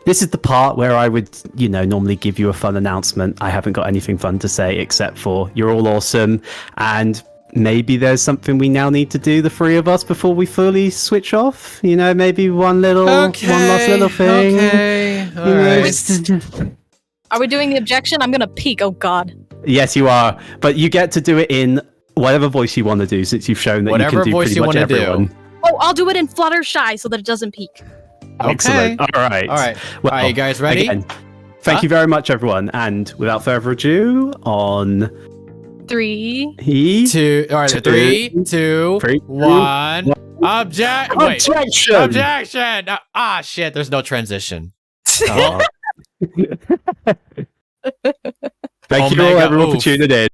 This is the part where I would, normally give you a fun announcement. I haven't got anything fun to say except for you're all awesome. And maybe there's something we now need to do, the 3 of us, before we fully switch off. Maybe one last little thing. Okay. All right. Are we doing the objection? I'm going to peek. Oh, God. Yes, you are. But you get to do it in whatever voice you want to do, since you've shown that whatever you can do voice pretty you much want to everyone. do. Oh, I'll do it in Fluttershy so that it doesn't peek. Excellent. Okay. All right. Well, are you guys ready? Again, thank you very much, everyone. And without further ado, on 3, 2, all right, 3, 2, 1. Objection! Objection! Shit, there's no transition. Thank you all, everyone, for tuning in.